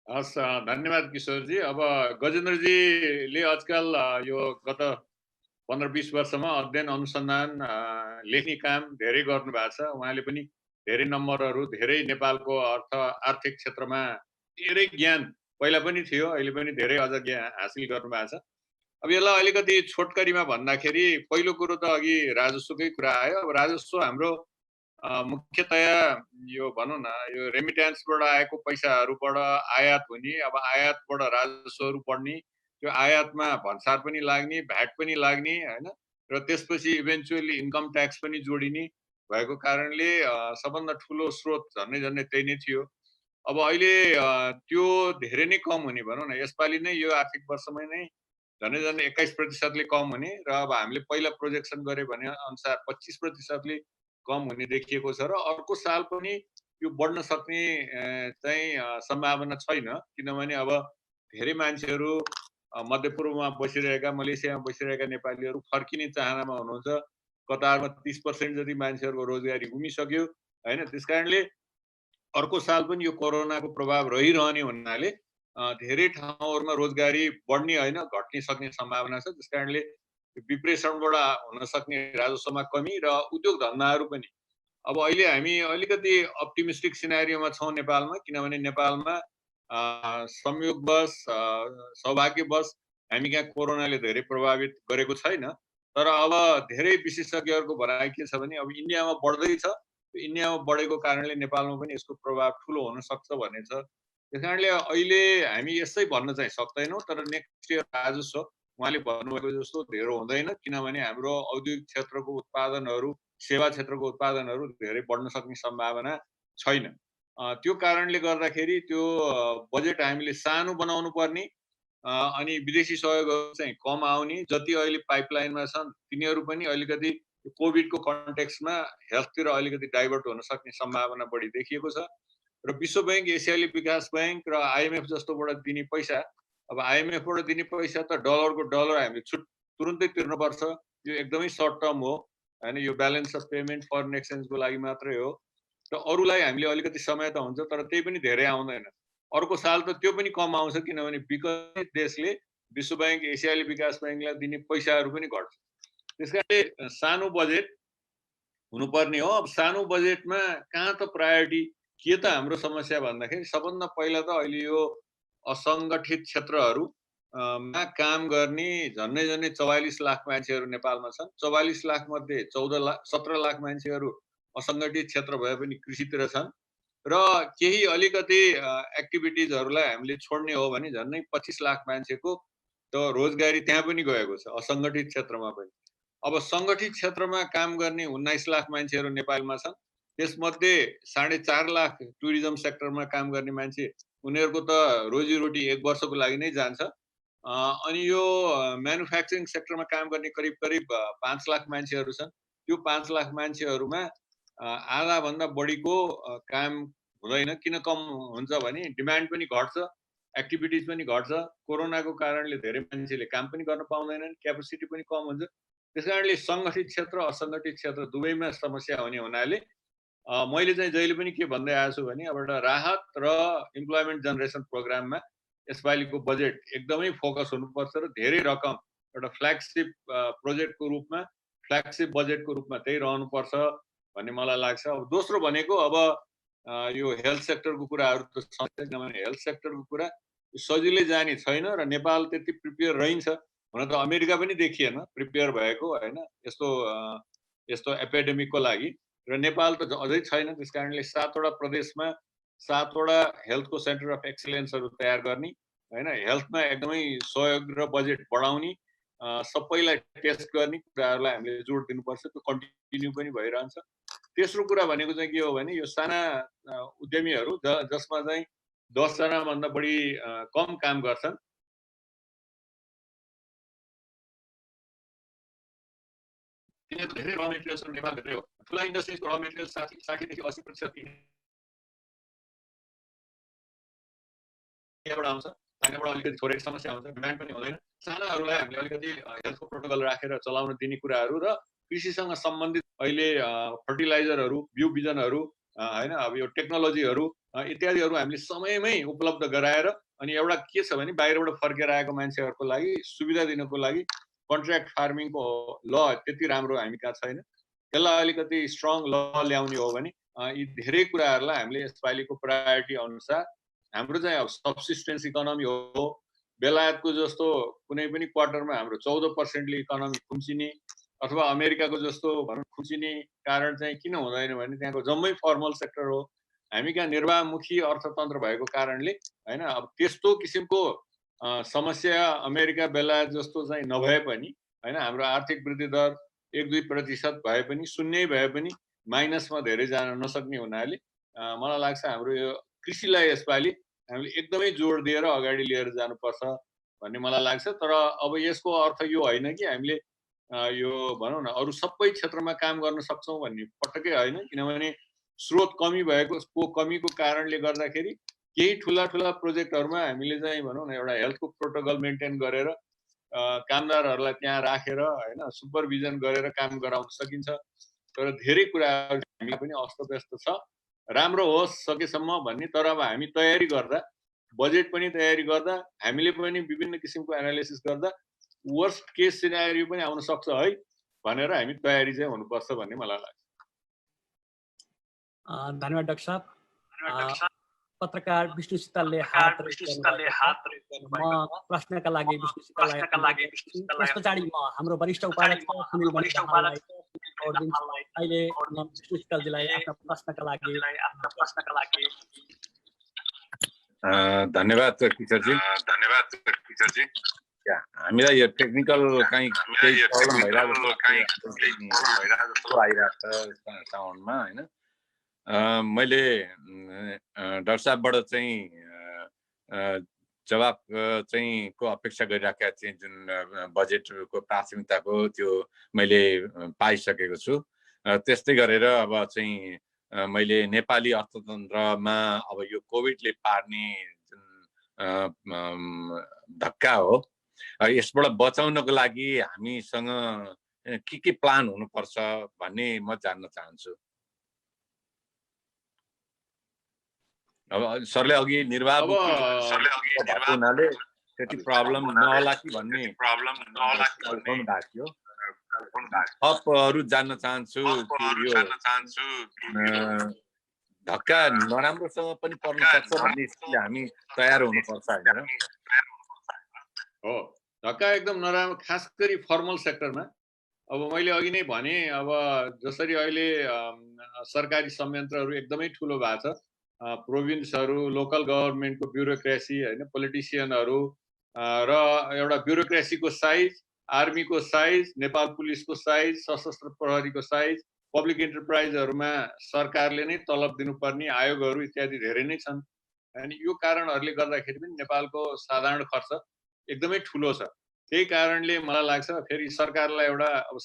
हस्, धन्यवाद किशोरजी। अब गजेन्द्रजीले आजकल यो गत 15-20 वर्षमा अध्ययन अनुसन्धान लेख्ने काम धेरै गर्नु भएको छ। उहाँले पनि धेरै नम्बरहरू, धेरै नेपालको आर्थिक क्षेत्रमा धेरै ज्ञान पहिला पनि थियो, अहिले पनि धेरै अझ ज्ञान हासिल गर्नु भएको छ। अब यसलाई अलिकति छोटकरीमा भन्दाखेरि पहिलो कुरो त अघि राजस्वकै कुरा आयो। अब राजस्व हाम्रो मुख्यतया यो भनौँ न, यो रेमिट्यान्सबाट आएको पैसाहरूबाट आयात हुने, अब आयातबाट राजस्वहरू बढ्ने, त्यो आयातमा भन्सार पनि लाग्ने, भ्याट पनि लाग्ने हैन, र त्यसपछि इभेन्चुअली इन्कम ट्याक्स पनि जोडिने भएको कारणले सबभन्दा ठुलो स्रोत झन्नै त्यही नै थियो। अब अहिले त्यो धेरै नै कम हुने भनौँ न, यसपालि नै यो आर्थिक वर्षमै नै झन्नै 21% कम हुने, र अब हामीले पहिला प्रोजेक्सन गरे भने अनुसार 25% कम हुने देखिएको छ। र अर्को साल पनि यो बढ्न सक्ने चाहिँ सम्भावना छैन, किनभने अब धेरै मान्छेहरू मध्यपूर्वमा बसिरहेका, मलेसियामा बसिरहेका नेपालीहरू फर्किने चाहनामा हुनुहुन्छ। कतारमा 30% जति मान्छेहरूको रोजगारी गुमिसक्यो हैन। त्यसकारणले अर्को साल पनि यो कोरोनाको प्रभाव रहिरहने हुनाले धेरै ठाउँहरूमा रोजगारी बढ्ने होइन, घट्ने सक्ने सम्भावना छ। त्यसकारणले विप्रेषणबाट हुन सक्ने राजस्वमा कमी र उद्योग धन्दाहरू पनि। अब अहिले हामी अलिकति अप्टिमिस्टिक सिनारियोमा छौँ नेपालमा, किनभने नेपालमा संयोगवश, सौभाग्यवश हामी कहाँ कोरोनाले धेरै प्रभावित गरेको छैन। तर अब धेरै विशेषज्ञहरूको भनाइ के छ भने अब इन्डियामा बढ्दैछ, इन्डियामा बढेको कारणले नेपालमा पनि यसको प्रभाव ठुलो हुन सक्छ भन्ने छ। त्यस कारणले अहिले हामी यसै भन्न चाहिँ सक्दैनौँ, तर नेक्स्ट इयर राजस्व उहाँले भन्नुभएको जस्तो धेरै हुँदैन, किनभने हाम्रो औद्योगिक क्षेत्रको उत्पादनहरू, सेवा क्षेत्रको उत्पादनहरू धेरै बढ्न सक्ने सम्भावना छैन। त्यो कारणले गर्दाखेरि त्यो बजेट हामीले सानो बनाउनु पर्ने, अनि विदेशी सहयोगहरू चाहिँ कम आउने, जति अहिले पाइपलाइनमा छन् तिनीहरू पनि अलिकति कोभिडको कन्टेक्स्टमा हेल्थतिर अलिकति डाइभर्ट हुन सक्ने सम्भावना बढी देखिएको छ। र विश्व बैंक, एसियाली विकास बैंक र आइएमएफ जस्तोबाट दिने पैसा, अब आइएमएफबाट दिने पैसा त डलरको डलर हामीले तुरुन्तै तिर्नुपर्छ, यो एकदमै सर्ट टर्म हो हैन, यो ब्यालेन्स अफ पेमेन्ट फरेन एक्सचेन्जको लागि मात्रै हो। र अरूलाई हामीले अलिकति समय त हुन्छ, तर त्यही पनि धेरै आउँदैन। अर्को साल त त्यो पनि कम आउँछ, किनभने विकसित देशले विश्व बैंक, एसियाली विकास बैंकलाई दिने पैसाहरू पनि घट्छ। त्यसकारणले सानो बजेट हुनुपर्ने हो। अब सानो बजेटमा कहाँ त प्रायोरिटी के त हाम्रो समस्या भन्दाखेरि सबभन्दा पहिला त अहिले यो असङ्गठित क्षेत्रहरूमा काम गर्ने झन्नै 44 लाख मान्छेहरू नेपालमा छन्। 44 लाख मध्ये 17 लाख मान्छेहरू असङ्गठित क्षेत्र भए पनि कृषितिर छन्, र केही अलिकति एक्टिभिटिजहरूलाई हामीले छोड्ने हो भने झन्नै 25 लाख मान्छेको त रोजगारी त्यहाँ पनि गएको छ, असङ्गठित क्षेत्रमा पनि। अब सङ्गठित क्षेत्रमा काम गर्ने 19 लाख मान्छेहरू नेपालमा छन्। त्यसमध्ये 4.5 लाख टुरिज्म सेक्टरमा काम गर्ने मान्छे, उनीहरूको त रोजीरोटी 1 वर्षको लागि नै जान्छ। अनि यो म्यानुफ्याक्चरिङ सेक्टरमा काम गर्ने करिब 5 लाख मान्छेहरू छन्। त्यो 5 लाख मान्छेहरूमा आधाभन्दा बढीको काम हुँदैन। किन कम हुन्छ भने डिमान्ड पनि घट्छ, एक्टिभिटिज पनि घट्छ। कोरोनाको कारणले धेरै मान्छेले काम पनि गर्न पाउँदैनन्, क्यापेसिटी पनि कम हुन्छ। त्यसकारणले सङ्गठित क्षेत्र असङ्गठित क्षेत्र दुवैमा समस्या हुने हुनाले मैले चाहिँ जहिले पनि के भन्दै आएको छु भने अब एउटा राहत र इम्प्लोइमेन्ट जेनेरेसन प्रोग्राममा यसपालिको बजेट एकदमै फोकस हुनुपर्छ र धेरै रकम एउटा फ्ल्यागसिप प्रोजेक्टको रूपमा, फ्ल्यागसिप बजेटको रूपमा त्यही रहनुपर्छ भन्ने मलाई लाग्छ। अब दोस्रो भनेको अब यो हेल्थ सेक्टरको कुराहरू त छ, किनभने हेल्थ सेक्टरको कुरा सजिलै जाने छैन र नेपाल त्यति प्रिपेयर रहन्छ। हुन त अमेरिका पनि देखिएन प्रिपेयर भएको होइन यस्तो एपिडेमिकको लागि, र नेपाल त अझै छैन। त्यस कारणले 7वटा प्रदेशमा 7वटा हेल्थको सेन्टर अफ एक्सिलेन्सहरू तयार गर्ने होइन, हेल्थमा एकदमै सहयोग र बजेट बढाउने, सबैलाई टेस्ट गर्ने कुराहरूलाई हामीले जोड दिनुपर्छ। त्यो कन्टिन्यू पनि भइरहन्छ। तेस्रो कुरा भनेको चाहिँ के हो भने यो साना उद्यमीहरू जसमा चाहिँ 10 जनाभन्दा बढी कम काम गर्छन्, तिनीहरू धेरै र मेटेरियल्सहरू नेपालभित्रै हो। ठुला इन्डस्ट्रिजको र मेटेरियल 60 देखि 80% यहाँबाट आउँछ। त्यहाँबाट अलिकति थोरै समस्या हुन्छ, डिमान्ड पनि हुँदैन। सानाहरूलाई हामीले अलिकति हेल्थको प्रोटोकल राखेर चलाउन दिने कुराहरू र कृषिसँग सम्बन्धित अहिले फर्टिलाइजरहरू, बिउ बिजनहरू होइन, अब यो टेक्नोलोजीहरू इत्यादिहरू हामीले समयमै उपलब्ध गराएर, अनि एउटा के छ भने बाहिरबाट फर्केर आएको मान्छेहरूको लागि सुविधा दिनको लागि कन्ट्र्याक्ट फार्मिङको ल त्यति राम्रो हामी कहाँ छैन। त्यसलाई अलिकति स्ट्रङ ल ल्याउने हो भने यी धेरै कुराहरूलाई हामीले यसपालिको प्रायोरिटी अनुसार, हाम्रो चाहिँ अब सब्सिस्टेन्स इकोनोमी हो। बेलायतको जस्तो कुनै पनि क्वार्टरमा हाम्रो 14%ले इकोनोमी खुम्चिने, अथवा अमेरिकाको जस्तो भनौँ खुम्चिने कारण चाहिँ किन हुँदैन भने त्यहाँको जम्मै फर्मल सेक्टर हो। हामी कहाँ निर्वाहमुखी अर्थतन्त्र भएको कारणले होइन, अब त्यस्तो किसिमको समस्या अमेरिका बेलायत जस्तो चाहिँ नभए पनि होइन, हाम्रो आर्थिक वृद्धि दर 1-2% भए पनि, शून्य भए पनि माइनसमा धेरै जान नसक्ने हुनाले मलाई लाग्छ हाम्रो यो कृषिलाई यसपालि हामीले एकदमै जोड दिएर अगाडि लिएर जानुपर्छ भन्ने मलाई लाग्छ। तर अब यसको अर्थ यो होइन कि हामीले यो भनौँ न अरू सबै क्षेत्रमा काम गर्न सक्छौँ भन्ने पटक्कै होइन। किनभने स्रोत कमी भएको कमीको कारणले गर्दाखेरि केही ठुला प्रोजेक्टहरूमा हामीले चाहिँ भनौँ न एउटा हेल्थको प्रोटोकल मेन्टेन गरेर कामदारहरूलाई त्यहाँ राखेर होइन सुपरभिजन गरेर काम गराउन सकिन्छ। तर धेरै कुराहरू हामीलाई पनि अस्तव्यस्त छ, राम्रो होस् सकेसम्म भन्ने। तर अब हामी तयारी गर्दा, बजेट पनि तयारी गर्दा, हामीले पनि विभिन्न किसिमको एनालिसिस गर्दा वर्स्ट केस सिनारियो पनि आउन सक्छ है भनेर हामी तयारी चाहिँ हुनुपर्छ भन्ने मलाई लाग्छ। धन्यवाद डाक्टर साहब। पत्रकार विष्णु सितालले हात म प्रश्नका लागि विष्णु सिताललाई त्यस पछाडि म हाम्रो वरिष्ठ उपाध्यक्ष सुनिल बनिललाई अहिले विष्णु सितालजीलाई आफ्ना प्रश्नका लागि धन्यवाद किशोरजी। हामीलाई यो टेक्निकल कहीँ केही प्रब्लम भइरहेको आइरहेको छ साउन्डमा होइन। मैले डाक्टर साहबबाट चाहिँ जवाब चाहिँ को अपेक्षा गरिराखेका थिएँ, जुन बजेटको प्राथमिकताको त्यो मैले पाइसकेको छु। त्यस्तै गरेर अब चाहिँ मैले नेपाली अर्थतन्त्रमा अब यो कोभिडले पार्ने जुन धक्का हो, यसबाट बचाउनको लागि हामीसँग के प्लान हुनुपर्छ भन्ने म जान्न चाहन्छु। अब सरले अघि निर्वाह हुनाले त्यति प्रब्लम नहोला कि भन्ने थियो। थपहरू जान्न चाहन्छु कि यो धक्का नराम्रोसँग पनि पर्न सक्छ भन्ने स्थितिले हामी तयार हुनुपर्छ होइन? हो, धक्का एकदम नराम्रो, खास गरी फर्मल सेक्टरमा। अब मैले अघि नै भने, अब जसरी अहिले सरकारी संयन्त्रहरू एकदमै ठुलो भएको छ, प्रोभिन्सहरू, लोकल गभर्मेन्टको ब्युरोक्रेसी होइन, पोलिटिसियनहरू र एउटा ब्युरोक्रेसीको साइज आर्मीको साइज, नेपाल पुलिसको साइज, सशस्त्र प्रहरीको साइज, पब्लिक इन्टरप्राइजहरूमा सरकारले नै तलब दिनुपर्ने आयोगहरू इत्यादि धेरै नै छन्। अनि यो कारणहरूले गर्दाखेरि पनि नेपालको साधारण खर्च एकदमै ठुलो छ। त्यही कारणले मलाई लाग्छ फेरि सरकारलाई एउटा अब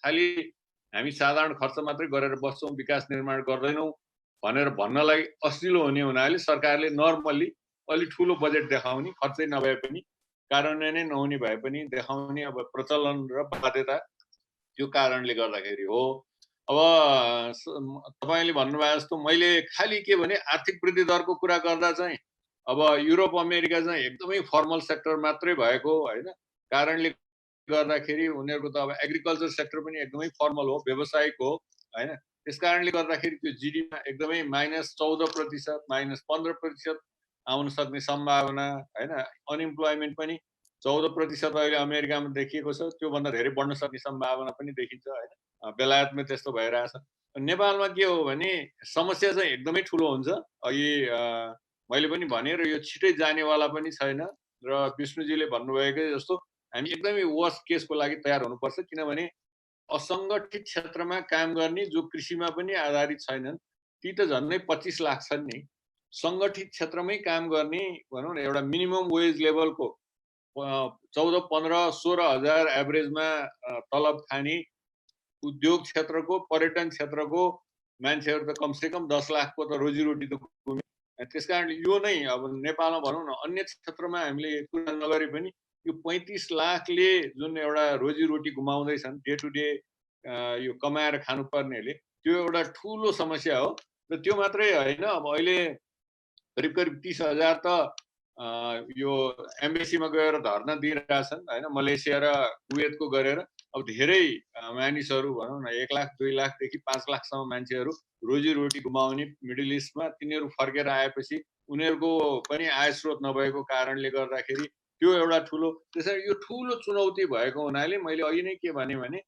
खालि हामी साधारण खर्च मात्रै गरेर बस्छौँ, विकास निर्माण गर्दैनौँ भनेर भन्नलाई अश्लील हुने हुनाले सरकारले नर्मल्ली अलि ठुलो बजेट देखाउने, खर्चै नभए पनि कार्यान्वयन नै नहुने भए पनि देखाउने अब प्रचलन र बाध्यता त्यो कारणले गर्दाखेरि हो। अब तपाईले भन्नुभयो जस्तो मैले खालि के भने आर्थिक वृद्धि दरको कुरा गर्दा चाहिँ अब युरोप अमेरिका चाहिँ एकदमै फर्मल सेक्टर मात्रै भएको हैन, कारणले गर्दाखेरि उनीहरूको त अब एग्रिकल्चर सेक्टर पनि एकदमै फर्मल हो, व्यावसायिक हो हैन। त्यसकारणले गर्दाखेरि त्यो जीडीपीमा एकदमै -14%, -15% आउन सक्ने सम्भावना हैन। अनइम्प्लोइमेन्ट पनि 14% अहिले अमेरिकामा देखिएको छ, त्योभन्दा धेरै बढ्न सक्ने सम्भावना पनि देखिन्छ हैन। बेलायतमा त्यस्तो भइरहेछ। नेपालमा के हो भने समस्या चाहिँ एकदमै ठुलो हुन्छ। अघि मैले पनि भने र यो छिटै जानेवाला पनि छैन र विष्णुजीले भन्नुभएकै जस्तो हामी एकदमै वर्स्ट केसको लागि तयार हुनुपर्छ, किनभने असङ्गठित क्षेत्रमा काम गर्ने जो कृषिमा पनि आधारित छैनन् ती त झन्डै 25 लाख छन् नि। सङ्गठित क्षेत्रमै काम गर्ने भनौँ न एउटा मिनिमम वेज लेभलको 14, 15, 16 हजार एभरेजमा तलब खाने उद्योग क्षेत्रको, पर्यटन क्षेत्रको मान्छेहरू त कमसेकम 10 लाखको त रोजीरोटी त गुम्यो। त्यसकारण यो नै अब नेपालमा भनौँ न अन्य क्षेत्रमा हामीले कुरा नगरे पनि यो 35 लाखले जुन एउटा रोजीरोटी गुमाउँदैछन् डे टु डे यो कमाएर खानुपर्नेले, त्यो एउटा ठुलो समस्या हो। र त्यो मात्रै होइन, अब अहिले करिब 30 हजार त यो एम्बेसीमा गएर धर्ना दिइरहेछन् हैन, मलेसिया र कुवेतको गरेर। अब धेरै मानिसहरू भनौँ न 1 लाख 2 लाखदेखि 5 लाखसम्म मान्छेहरू रोजीरोटी गुमाउने मिडल इस्टमा, तिनीहरू फर्केर आएपछि उनीहरूको पनि आय स्रोत नभएको कारणले गर्दाखेरि त्यो एउटा ठुलो, त्यसैले यो ठुलो चुनौती भएको हुनाले मैले अघि नै के भने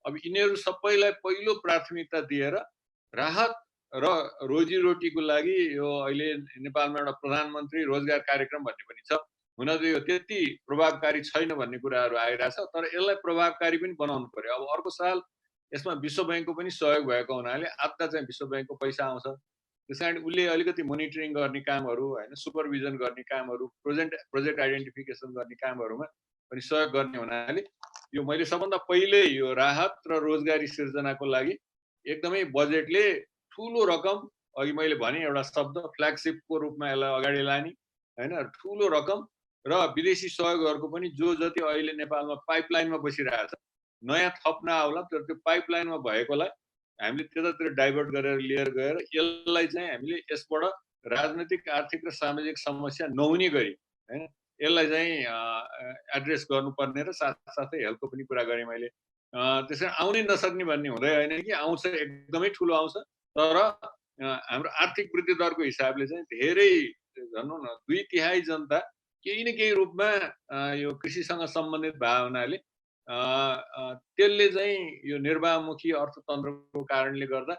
अब यिनीहरू सबैलाई पहिलो प्राथमिकता दिएर राहत र रोजीरोटीको लागि यो अहिले नेपालमा एउटा प्रधानमन्त्री रोजगार कार्यक्रम भन्ने पनि छ। हुन त यो त्यति प्रभावकारी छैन भन्ने कुराहरू आइरहेछ, तर यसलाई प्रभावकारी पनि बनाउनु पर्यो। अब अर्को साल यसमा विश्व बैंकको पनि सहयोग भएको हुनाले आधा चाहिँ विश्व बैंकको पैसा आउँछ। त्यसकारण उसले अलिकति मोनिटरिङ गर्ने कामहरू हैन, सुपरभिजन गर्ने कामहरू, प्रोजेक्ट आइडेन्टिफिकेसन गर्ने कामहरूमा पनि सहयोग गर्ने हुनाले यो मैले सबभन्दा पहिले यो राहत र रोजगारी सिर्जनाको लागि एकदमै बजेटले ठुलो रकम, अघि मैले भने एउटा शब्द फ्ल्यागशिपको रूपमा यसलाई अगाडि लाने हैन, ठुलो रकम र विदेशी सहयोगहरूको पनि जो जति अहिले नेपालमा पाइपलाइनमा बसिरहेछ, नयाँ थप्न आउला, तर त्यो पाइपलाइनमा भएकोलाई हामीले त्यतातिर डाइभर्ट गरेर लिएर गएर यसलाई चाहिँ हामीले यसबाट राजनीतिक, आर्थिक र सामाजिक समस्या नहुने गरी हैन यसलाई चाहिँ एड्रेस गर्नुपर्ने र साथसाथै हेल्पको पनि कुरा गरेँ मैले। त्यसैले आउनै नसक्ने भन्ने हुँदै होइन कि आउँछ, एकदमै ठुलो आउँछ, तर हाम्रो आर्थिक वृद्धि दरको हिसाबले चाहिँ धेरै भनौँ न 2/3 जनता केही न केही रूपमा यो कृषिसँग सम्बन्धित भए हुनाले त्यसले चाहिँ यो निर्वाहमुखी अर्थतन्त्रको कारणले गर्दा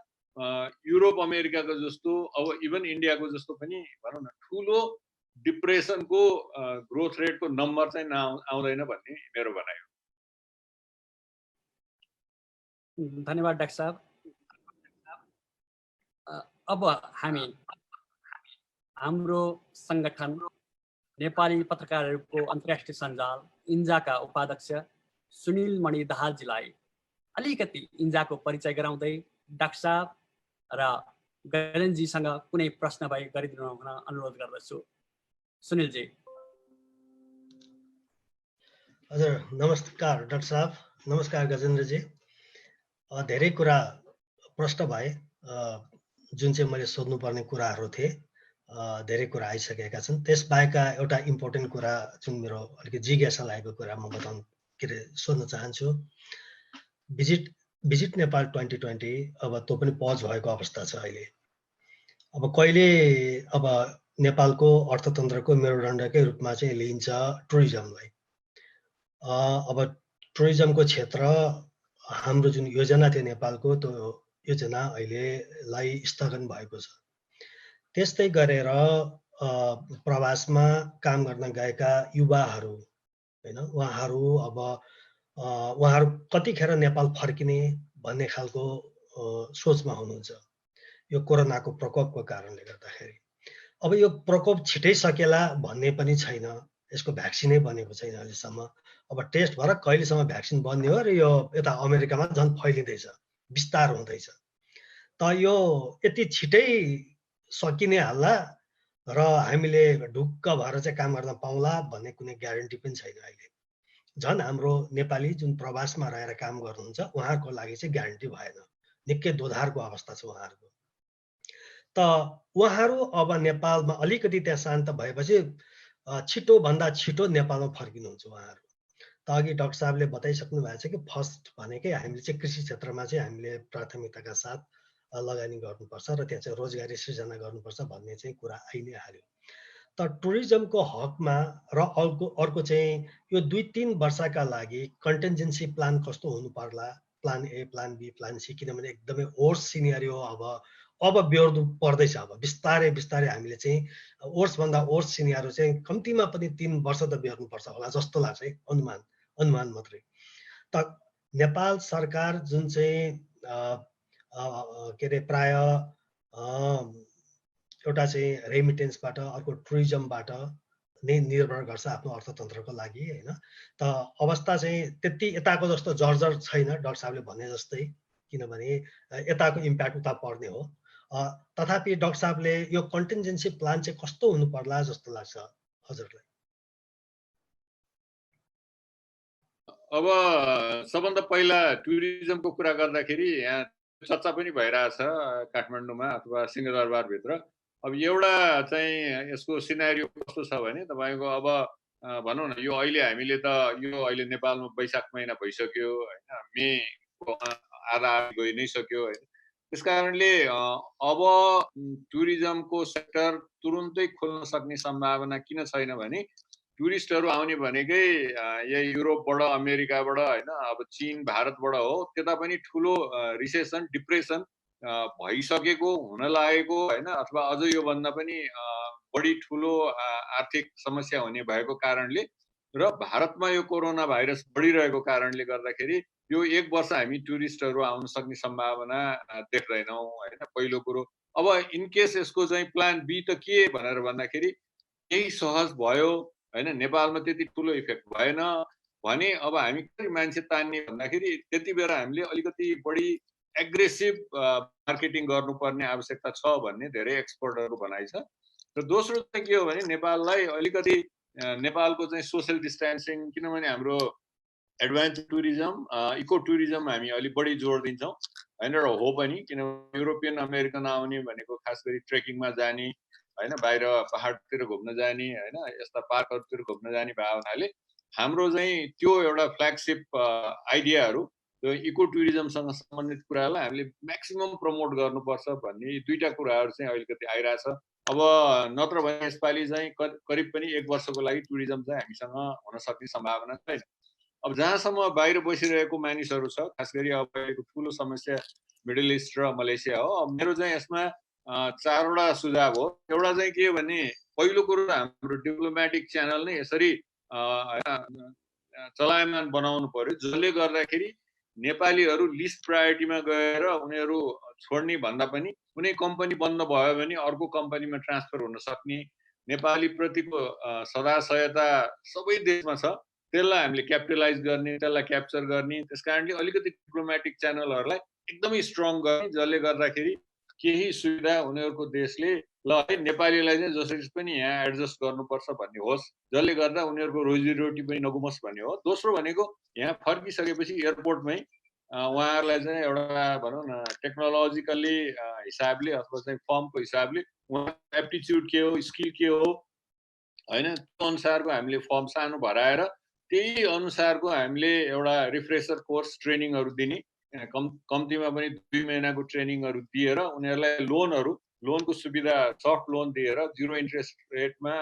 युरोप अमेरिकाको जस्तो, अब इभन इन्डियाको जस्तो पनि भनौँ न ठुलो डिप्रेसनको ग्रोथ रेटको नम्बर चाहिँ आउँदैन भन्ने मेरो भनाइ हो। धन्यवाद डाक्टर साहब। अब हामी हाम्रो संगठन नेपाली पत्रकारहरूको अन्तर्राष्ट्रिय सञ्जाल इन्जाका उपाध्यक्ष सुनिल मणि दाहालजीलाई अलिकति इन्जाको परिचय गराउँदै डाक्टर साहब र गजेन्द्रजीसँग कुनै प्रश्न भए गरिदिनु हुन अनुरोध गर्दछु। सुनिलजी। हजुर, नमस्कार डाक्टर साहब, नमस्कार गजेन्द्रजी। धेरै कुरा प्रश्न भए, जुन चाहिँ मैले सोध्नुपर्ने कुराहरू थिए, धेरै कुरा आइसकेका छन्। त्यसबाहेकका एउटा इम्पोर्टेन्ट कुरा जुन मेरो अलिकति जिज्ञासा लागेको कुरा म बताउनु सोध्न चाहन्छु। भिजिट नेपाल 2020 अब त्यो पनि पज भएको अवस्था छ अहिले। अब कहिले अब नेपालको अर्थतन्त्रको मेरुदण्डकै रूपमा चाहिँ लिइन्छ टुरिज्मलाई। अब टुरिज्मको क्षेत्र हाम्रो जुन योजना थियो नेपालको, त्यो योजना अहिलेलाई स्थगन भएको छ। त्यस्तै गरेर प्रवासमा काम गर्न गएका युवाहरू हैन, उहाँहरू अब उहाँहरू कतिखेर नेपाल फर्किने भन्ने खालको सोचमा हुनुहुन्छ यो कोरोनाको प्रकोपको कारणले गर्दाखेरि। अब यो प्रकोप छिटै सकेला भन्ने पनि छैन, यसको भ्याक्सिनै बनेको छैन अहिलेसम्म। अब टेस्ट भएर कहिलेसम्म भ्याक्सिन बन्ने हो र यो यता अमेरिकामा झन् फैलिँदैछ, विस्तार हुँदैछ। त यो यति छिटै सकिने हल्ला र हामीले ढुक्क भएर चाहिँ काम गर्न पाउँला भन्ने कुनै ग्यारेन्टी पनि छैन अहिले। झन् हाम्रो नेपाली जुन प्रवासमा रहेर काम गर्नुहुन्छ उहाँहरूको लागि चाहिँ ग्यारेन्टी भएन, निकै दोधारको अवस्था छ उहाँहरूको। त उहाँहरू अब नेपालमा अलिकति त्यहाँ शान्त भएपछि छिटोभन्दा छिटो नेपालमा फर्किनुहुन्छ उहाँहरू। त अघि डाक्टर साहबले बताइसक्नु भएको छ कि फर्स्ट भनेकै हामीले चाहिँ कृषि क्षेत्रमा चाहिँ हामीले प्राथमिकताका साथ लगानी गर्नुपर्छ र त्यहाँ चाहिँ रोजगारी सृजना गर्नुपर्छ भन्ने चाहिँ कुरा आइ नै हाल्यो। त टुरिज्मको हकमा र अर्को चाहिँ यो 2-3 वर्षका लागि कन्टिन्जेन्सी प्लान कस्तो हुनु पर्ला, plan A, plan B, plan C, किनभने एकदमै वर्स्ट सिनेरियो अब बेहोर्नु पर्दैछ। अब बिस्तारै बिस्तारै हामीले चाहिँ वर्स्टभन्दा वर्स्ट सिनेरियो चाहिँ कम्तीमा पनि 3 वर्ष त बेहोर्नुपर्छ होला जस्तो लाग्छ है, अनुमान मात्रै। त नेपाल सरकार जुन चाहिँ के अरे प्राय एउटा चाहिँ रेमिटेन्सबाट अर्को टुरिज्मबाट नै निर्भर गर्छ आफ्नो अर्थतन्त्रको लागि हैन। त अवस्था चाहिँ त्यति यताको जस्तो जर्जर छैन डाक्टर साहबले भने जस्तै, किनभने यताको इम्प्याक्ट उता पर्ने हो। तथापि डाक्टर साहबले यो कन्टिन्जेन्सी प्लान चाहिँ कस्तो हुनु पर्ला जस्तो लाग्छ हजुरलाई? अब सबभन्दा पहिला टुरिज्मको कुरा गर्दाखेरि यहाँ चर्चा पनि भइरहेछ काठमाडौँमा अथवा सिंहदरबारभित्र। अब एउटा चाहिँ यसको सिनारियो कस्तो छ भने तपाईँको अब भनौँ न यो अहिले हामीले त यो अहिले नेपालमा वैशाख महिना भइसक्यो होइन, मेको आधा गइ नै सक्यो होइन। त्यस कारणले अब टुरिज्मको सेक्टर तुरुन्तै खोल्न सक्ने सम्भावना किन छैन भने टुरिस्टहरू आउने भनेकै यही युरोपबाट अमेरिकाबाट होइन, अब चीन भारतबाट हो। त्यता पनि ठुलो रिसेसन डिप्रेसन भइसकेको हुन लागेको होइन, अथवा अझ योभन्दा पनि बढी ठुलो आर्थिक समस्या हुने भएको कारणले र भारतमा यो कोरोना भाइरस बढिरहेको कारणले गर्दाखेरि यो 1 वर्ष हामी टुरिस्टहरू आउन सक्ने सम्भावना देख्दैनौँ होइन, पहिलो कुरो। अब इनकेस यसको चाहिँ प्लान बी त के भनेर भन्दाखेरि केही सहज भयो होइन, नेपालमा त्यति ठुलो इफेक्ट भएन भने अब हामी कसरी मान्छे तान्ने भन्दाखेरि त्यति बेला हामीले अलिकति बढी एग्रेसिभ मार्केटिङ गर्नुपर्ने आवश्यकता छ भन्ने धेरै एक्सपर्टहरूको भनाइ छ। र दोस्रो चाहिँ के हो भने नेपाललाई अलिकति नेपालको चाहिँ सोसियल डिस्टेन्सिङ, किनभने हाम्रो एडभान्स टुरिज्म इको टुरिज्म हामी अलिक बढी जोड दिन्छौँ होइन, र हो पनि किनभने युरोपियन अमेरिकन आउने भनेको खास गरी ट्रेकिङमा जाने होइन, बाहिर पहाडतिर घुम्न जाने होइन, यस्ता पार्कहरूतिर घुम्न जाने भएको हुनाले हाम्रो चाहिँ त्यो एउटा फ्ल्यागसिप आइडियाहरू त्यो इको टुरिज्मसँग सम्बन्धित कुरालाई हामीले म्याक्सिमम प्रमोट गर्नुपर्छ भन्ने दुईटा कुराहरू चाहिँ अलिकति आइरहेछ। अब नत्र भने यसपालि चाहिँ करिब पनि 1 वर्षको लागि टुरिज्म चाहिँ हामीसँग हुन सक्ने सम्भावना छैन। अब जहाँसम्म बाहिर बसिरहेको मानिसहरू छ, खास गरी अब अहिलेको ठुलो समस्या मिडल इस्ट र मलेसिया हो। अब मेरो चाहिँ यसमा 4वटा सुझाव हो। एउटा चाहिँ के भने पहिलो कुरो हाम्रो डिप्लोमेटिक च्यानल नै यसरी चलायमान बनाउनु पर्यो जसले गर्दाखेरि नेपालीहरू लिस्ट प्रायोरिटीमा गएर उनीहरू छोड्ने भन्दा पनि कुनै कम्पनी बन्द भयो भने अर्को कम्पनीमा ट्रान्सफर हुन सक्ने नेपाली प्रतिको सदाशयता सबै देशमा छ, त्यसलाई हामीले क्यापिटलाइज गर्ने, त्यसलाई क्याप्चर गर्ने। त्यसकारणले अलिकति डिप्लोमेटिक च्यानलहरूलाई एकदमै स्ट्रङ गर्ने जसले गर्दाखेरि केही सुविधा उनीहरूको देशले ल है नेपालीलाई चाहिँ जसरी पनि यहाँ एडजस्ट गर्नुपर्छ भन्ने होस्, जसले गर्दा उनीहरूको रोजीरोटी पनि नगुमोस् भन्ने हो। दोस्रो भनेको यहाँ फर्किसकेपछि एयरपोर्टमै उहाँहरूलाई चाहिँ एउटा भनौँ न टेक्नोलोजिकल्ली हिसाबले अथवा चाहिँ फर्मको हिसाबले उहाँको एप्टिच्युड के हो, स्किल के हो होइन, त्यो अनुसारको हामीले फर्म सानो भराएर त्यही अनुसारको हामीले एउटा रिफ्रेसर कोर्स ट्रेनिङहरू दिने, कम्तीमा पनि 2 महिनाको ट्रेनिङहरू दिएर उनीहरूलाई लोनको सुविधा सफ्ट लोन दिएर 0 इन्ट्रेस्ट रेटमा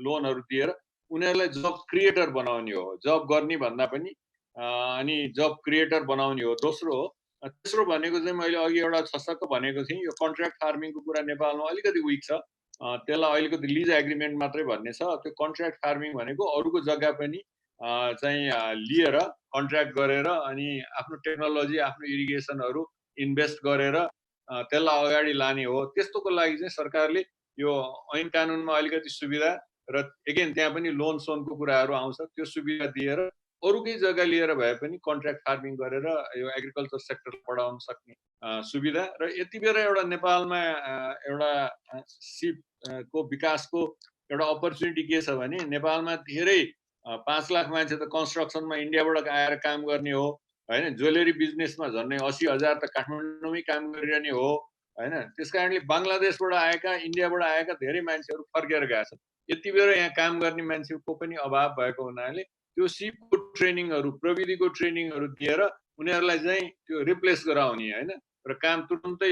लोनहरू दिएर उनीहरूलाई जब क्रिएटर बनाउने हो, जब गर्ने भन्दा पनि अनि जब क्रिएटर बनाउने हो। दोस्रो हो। तेस्रो भनेको चाहिँ मैले अघि एउटा छसक्क भनेको थिएँ, यो कन्ट्र्याक्ट फार्मिङको कुरा नेपालमा अलिकति विक छ, त्यसलाई अलिकति लिज एग्रिमेन्ट मात्रै भन्ने छ। त्यो कन्ट्र्याक्ट फार्मिङ भनेको अरूको जग्गा पनि चाहिँ लिएर कन्ट्र्याक्ट गरेर अनि आफ्नो टेक्नोलोजी आफ्नो इरिगेसनहरू इन्भेस्ट गरेर त्यसलाई अगाडि लाने हो। त्यस्तोको लागि चाहिँ सरकारले यो ऐन कानुनमा अलिकति सुविधा र एगेन त्यहाँ पनि लोन सोनको कुराहरू आउँछ, त्यो सुविधा दिएर अरूकै जग्गा लिएर भए पनि कन्ट्र्याक्ट फार्मिङ गरेर यो एग्रिकल्चर सेक्टर बढाउन सक्ने सुविधा। र यति बेला एउटा नेपालमा एउटा सिपको विकासको एउटा अपर्च्युनिटी के छ भने नेपालमा धेरै 5 लाख मान्छे त कन्स्ट्रक्सनमा इन्डियाबाट आएर काम गर्ने हो हैन। ज्वेलरी बिजनेसमा झन्डै 80,000 त काठमाडौँमै काम गरिरहने हो हैन। त्यसकारणले बङ्गलादेशबाट आएका इन्डियाबाट आएका धेरै मान्छेहरू फर्केर गएका छन्। यति बेला यहाँ काम गर्ने मान्छेको पनि अभाव भएको हुनाले त्यो सिपको ट्रेनिङहरू प्रविधिको ट्रेनिङहरू दिएर उनीहरूलाई चाहिँ त्यो रिप्लेस गराउने हैन र काम तुरुन्तै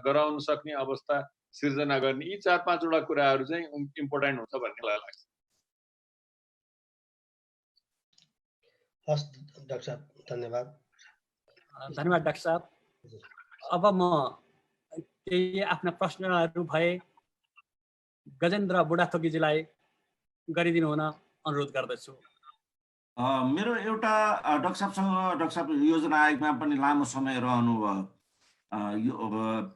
गराउन सक्ने अवस्था सिर्जना गर्ने, यी 4-5 वटा कुराहरू चाहिँ इम्पोर्टेन्ट हुन्छ भन्ने मलाई लाग्छ। हस् डाक्टर साहब, धन्यवाद। धन्यवाद डाक्टर साहब। अब म केही आफ्ना प्रश्नहरू भए गजेन्द्र बुढाथोकीजीलाई गरिदिनु हुन अनुरोध गर्दछु। मेरो एउटा डाक्टर साहब योजना आयोगमा पनि लामो समय रहनुभयो, यो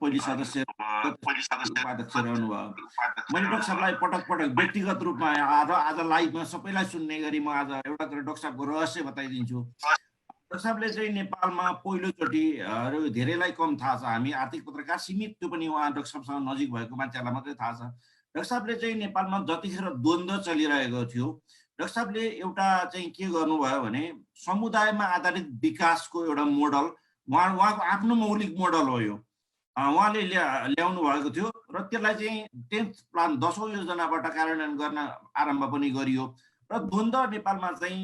पहिलो सदस्य उपाध्यक्ष रहनुभयो। मैले डाक्टर साहबलाई पटक पटक व्यक्तिगत रूपमा आज लाइभमा सबैलाई सुन्ने गरी म आज एउटा डाक्टर साहबको रहस्य बताइदिन्छु। डाक्टर साहबले चाहिँ नेपालमा पहिलोचोटि धेरैलाई कम थाहा छ, हामी आर्थिक पत्रकार सीमित, त्यो पनि उहाँ डाक्टर साहबसँग नजिक भएको मान्छेहरूलाई मात्रै थाहा छ। डाक्टर साहबले चाहिँ नेपालमा जतिखेर द्वन्द्व चलिरहेको थियो, डाक्टर साहबले एउटा चाहिँ के गर्नुभयो भने समुदायमा आधारित विकासको एउटा मोडल, उहाँको आफ्नो मौलिक मोडल हो यो, उहाँले ल्याउनु भएको थियो र त्यसलाई चाहिँ 10th प्लान 10औं योजनाबाट कार्यान्वयन गर्न आरम्भ पनि गरियो। र द्वन्द्व नेपालमा चाहिँ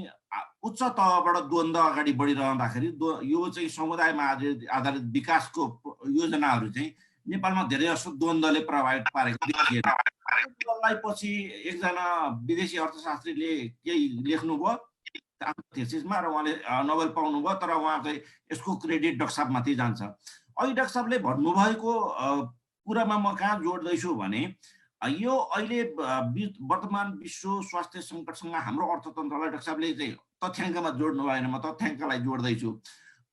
उच्च तहबाट द्वन्द्व अगाडि बढिरहँदाखेरि यो चाहिँ समुदायमा आधारित विकासको योजनाहरू चाहिँ नेपालमा धेरै जसो द्वन्द्वले प्रभावित पारेको देखिएन। त्यसलाई पछि एकजना विदेशी अर्थशास्त्रीले केही लेख्नुभयो आफ्नो थेसिसमा र उहाँले नोबेल पाउनुभयो, तर उहाँको यसको क्रेडिट डाक्टर साहबमाथि जान्छ। अहिले डाक्टर साहबले भन्नुभएको कुरामा म कहाँ जोड्दैछु भने यो अहिले वर्तमान विश्व स्वास्थ्य सङ्कटसँग हाम्रो अर्थतन्त्रलाई डाक्टर साहबले चाहिँ तथ्याङ्कमा जोड्नु भएन, म तथ्याङ्कलाई जोड्दैछु।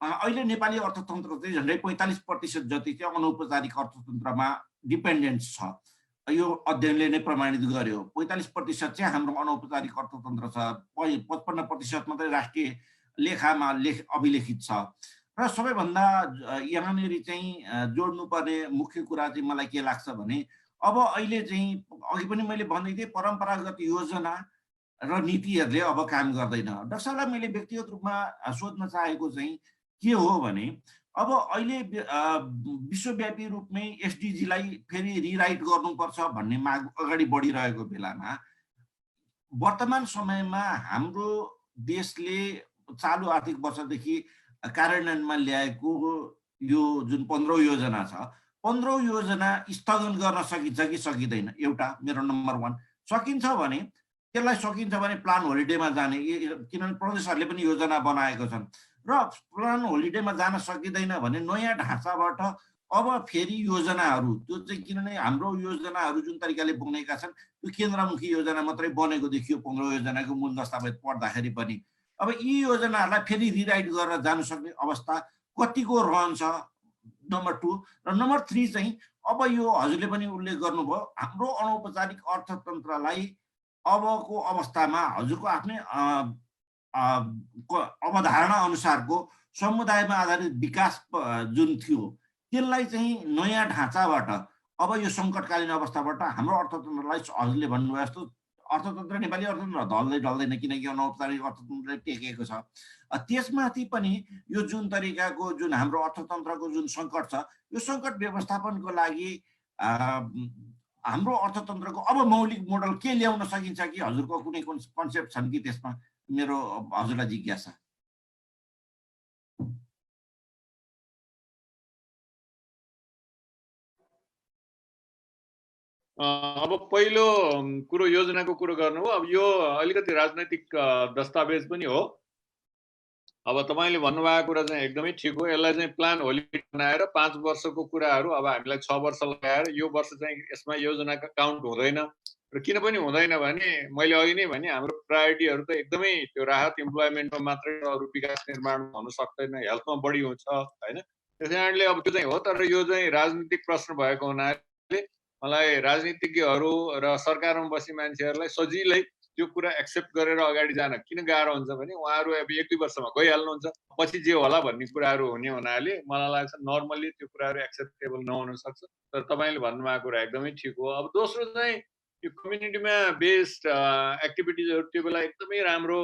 अहिले नेपाली अर्थतन्त्र चाहिँ झन्डै 45% जति चाहिँ अनौपचारिक अर्थतन्त्रमा डिपेन्डेन्ट छ। यो अध्ययनले नै प्रमाणित गर्यो। 45% चाहिँ हाम्रो अनौपचारिक अर्थतन्त्र छ, 55% मात्रै राष्ट्रिय लेखामा अभिलेखित छ। र सबैभन्दा यहाँनिर चाहिँ जोड्नुपर्ने मुख्य कुरा चाहिँ मलाई के लाग्छ भने अब अहिले चाहिँ अघि पनि मैले भन्दै थिएँ परम्परागत योजना र नीतिहरूले अब काम गर्दैन। डाक्टर साहबलाई मैले व्यक्तिगत रूपमा सोध्न चाहेको चाहिँ के हो भने अब अहिले विश्वव्यापी रूपमै एसडिजीलाई फेरि रिराइट गर्नुपर्छ भन्ने माग अगाडि बढिरहेको बेलामा वर्तमान समयमा हाम्रो देशले चालु आर्थिक वर्षदेखि कार्यान्वयनमा ल्याएको यो जुन 15औं योजना छ, 15औं योजना स्थगन गर्न सकिन्छ कि सकिँदैन? एउटा मेरो नम्बर 1। सकिन्छ भने त्यसलाई सकिन्छ भने प्लान होलिडेमा जाने, किनभने प्रदेशहरूले पनि योजना बनाएको छन्। र प्लान होलिडेमा जान सकिँदैन भने नयाँ ढाँचाबाट अब फेरि योजनाहरू, त्यो चाहिँ किनभने हाम्रो योजनाहरू जुन तरिकाले बनेका छन् त्यो केन्द्रमुखी योजना मात्रै बनेको देखियो 15औं योजनाको मूल दस्तावेज पढ्दाखेरि पनि। अब यी योजनाहरूलाई फेरि रिराइट गरेर जानु सक्ने अवस्था कतिको रहन्छ, नम्बर 2। र नम्बर 3 चाहिँ अब यो हजुरले पनि उल्लेख गर्नुभयो, हाम्रो अनौपचारिक अर्थतन्त्रलाई अबको अवस्थामा हजुरको आफ्नै अवधारणा अनुसारको समुदायमा आधारित विकास जुन थियो त्यसलाई चाहिँ नयाँ ढाँचाबाट अब यो सङ्कटकालीन अवस्थाबाट हाम्रो अर्थतन्त्रलाई हजुरले भन्नुभयो जस्तो अर्थतन्त्र नेपाली अर्थतन्त्र ढल्दैन, किनकि अनौपचारिक अर्थतन्त्रले टेकेको छ। त्यसमाथि पनि यो जुन तरिकाको जुन हाम्रो अर्थतन्त्रको जुन सङ्कट छ, यो सङ्कट व्यवस्थापनको लागि हाम्रो अर्थतन्त्रको अब मौलिक मोडल के ल्याउन सकिन्छ कि हजुरको कुनै कन्सेप्ट छन् कि त्यसमा? मेरो हजुरलाई जिज्ञासा। अब पहिलो कुरो योजनाको कुरो गर्नु हो। अब यो अलिकति राजनैतिक दस्तावेज पनि हो अब तपाईँले भन्नुभएको कुरा चाहिँ एकदमै ठिक हो। यसलाई चाहिँ प्लान होलिडेड बनाएर 5 वर्षको कुराहरू अब हामीलाई 6 वर्ष लगाएर यो वर्ष चाहिँ यसमा योजनाका काउन्ट हुँदैन। र किन पनि हुँदैन भने मैले अघि नै भने हाम्रो प्रायोरिटीहरू त एकदमै त्यो राहत इम्प्लोइमेन्टमा मात्रै अरू विकास निर्माणमा हुन सक्दैन, हेल्थमा बढी हुन्छ हैन। त्यस कारणले अब त्यो चाहिँ हो, तर यो चाहिँ राजनीतिक प्रश्न भएको हुनाले मलाई राजनीतिज्ञहरू र सरकारमा बस्ने मान्छेहरूलाई सजिलै त्यो कुरा एक्सेप्ट गरेर अगाडि जान किन गाह्रो हुन्छ भने उहाँहरू अब 1-2 वर्षमा गइहाल्नुहुन्छ, पछि जे होला भन्ने कुराहरू हुने हुनाले मलाई लाग्छ नर्मल्ली त्यो कुराहरू एक्सेप्टेबल नहुन सक्छ। तर तपाईँले भन्नुभएको कुरा एकदमै ठिक हो। अब दोस्रो चाहिँ यो कम्युनिटीमा बेस्ड एक्टिभिटिजहरू त्यो बेला एकदमै राम्रो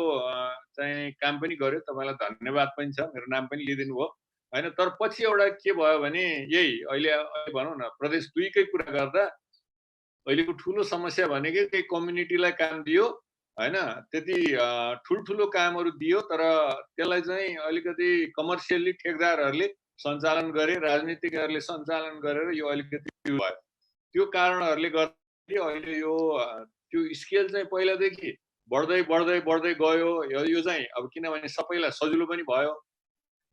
चाहिँ काम पनि गर्यो, तपाईँलाई धन्यवाद पनि छ, मेरो नाम पनि लिइदिनु भयो हैन। तर पछि एउटा के भयो भने यही अहिले भनौँ न प्रदेश 2 कै कुरा गर्दा अहिलेको ठुलो समस्या भनेकै त्यही कम्युनिटीलाई काम दियो हैन, त्यति ठुल्ठुलो कामहरू दियो, तर त्यसलाई चाहिँ अलिकति कमर्सियली ठेकदारहरूले सञ्चालन गरे, राजनीतिकहरूले सञ्चालन गरेर यो अलिकति भयो। त्यो कारणहरूले गर्दाखेरि अहिले यो त्यो स्केल चाहिँ पहिलादेखि बढ्दै बढ्दै बढ्दै गयो। यो चाहिँ अब किनभने सबैलाई सजिलो पनि भयो,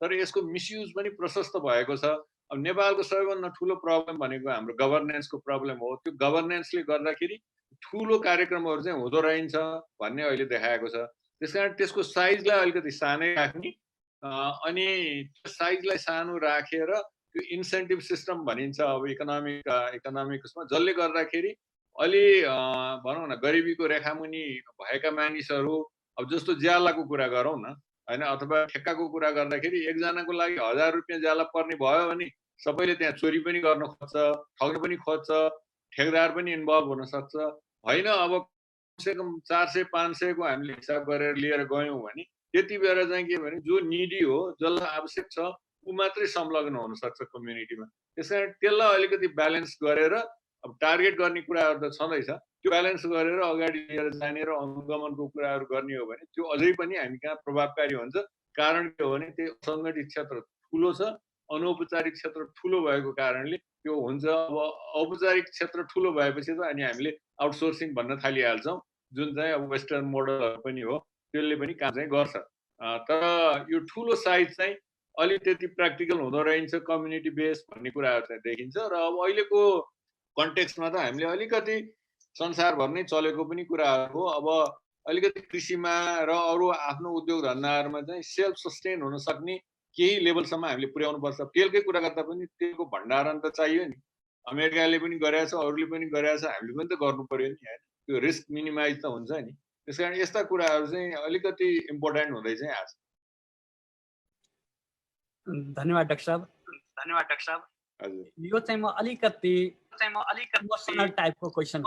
तर यसको मिसयुज पनि प्रशस्त भएको छ। अब नेपालको सबैभन्दा ठुलो प्रब्लम भनेको हाम्रो गभर्नेन्सको प्रब्लम हो। त्यो गभर्नेन्सले गर्दाखेरि ठुलो कार्यक्रमहरू चाहिँ हुँदो रहन्छ भन्ने अहिले देखाएको छ। त्यसकारण त्यसको साइजलाई अलिकति सानै राख्ने अनि त्यो साइजलाई सानो राखेर त्यो इन्सेन्टिभ सिस्टम भनिन्छ अब इकोनोमिक उसमा, जसले गर्दाखेरि अलि भनौँ न गरिबीको रेखामुनि भएका मानिसहरू, अब जस्तो ज्यालाको कुरा गरौँ न हैन, अथवा ठेक्काको कुरा गर्दाखेरि एकजनाको लागि 1000 रुपियाँ ज्याला पर्ने भयो भने सबैले त्यहाँ चोरी पनि गर्न खोज्छ, ठग्न पनि खोज्छ, ठेकदार पनि इन्भल्भ हुन सक्छ हैन। अब कमसेकम 400-500 को हामीले हिसाब गरेर लिएर गयौँ भने त्यति बेला चाहिँ के भने जो निडी हो, जसलाई आवश्यक छ, ऊ मात्रै संलग्न हुन सक्छ कम्युनिटीमा। त्यसकारण त्यसलाई अलिकति ब्यालेन्स गरेर अब टार्गेट गर्ने कुराहरू त छँदैछ, त्यो ब्यालेन्स गरेर अगाडि लिएर जाने र अनुगमनको कुराहरू गर्ने हो भने त्यो अझै पनि हामी कहाँ प्रभावकारी हुन्छ। कारण के हो भने त्यो असङ्गठित क्षेत्र ठुलो छ, अनौपचारिक क्षेत्र ठुलो भएको कारणले त्यो हुन्छ। अब औपचारिक क्षेत्र ठुलो भएपछि त अनि हामीले आउटसोर्सिङ भन्न थालिहाल्छौँ, जुन चाहिँ अब वेस्टर्न मोडलहरू पनि हो, त्यसले पनि काम चाहिँ गर्छ। तर यो ठुलो साइज चाहिँ अलि त्यति प्र्याक्टिकल हुँदो रहन्छ कम्युनिटी बेस भन्ने कुराहरू चाहिँ देखिन्छ। र अब अहिलेको कन्टेक्स्टमा त हामीले अलिकति संसारभर नै चलेको पनि कुराहरू हो। अब अलिकति कृषिमा र अरू आफ्नो उद्योग धन्दाहरूमा चाहिँ सेल्फ सस्टेन हुन सक्ने केही लेभलसम्म हामीले पुर्याउनु पर्छ। तेलकै कुरा गर्दा पनि तेलको भण्डारण त चाहियो नि, अमेरिकाले पनि गरेछ, अरूले पनि गरेछ, हामीले पनि त गर्नु पर्यो नि हैन। त्यो रिस्क मिनिमाइज त हुन्छ नि। त्यसकारण यस्ता कुराहरू चाहिँ अलिकति इम्पोर्टेन्ट हुँदै चाहिँ आछ। धन्यवाद डाक्टर साहब। हजुर, यो चाहिँ म अलिकति पर्सनल टाइपको क्वेसन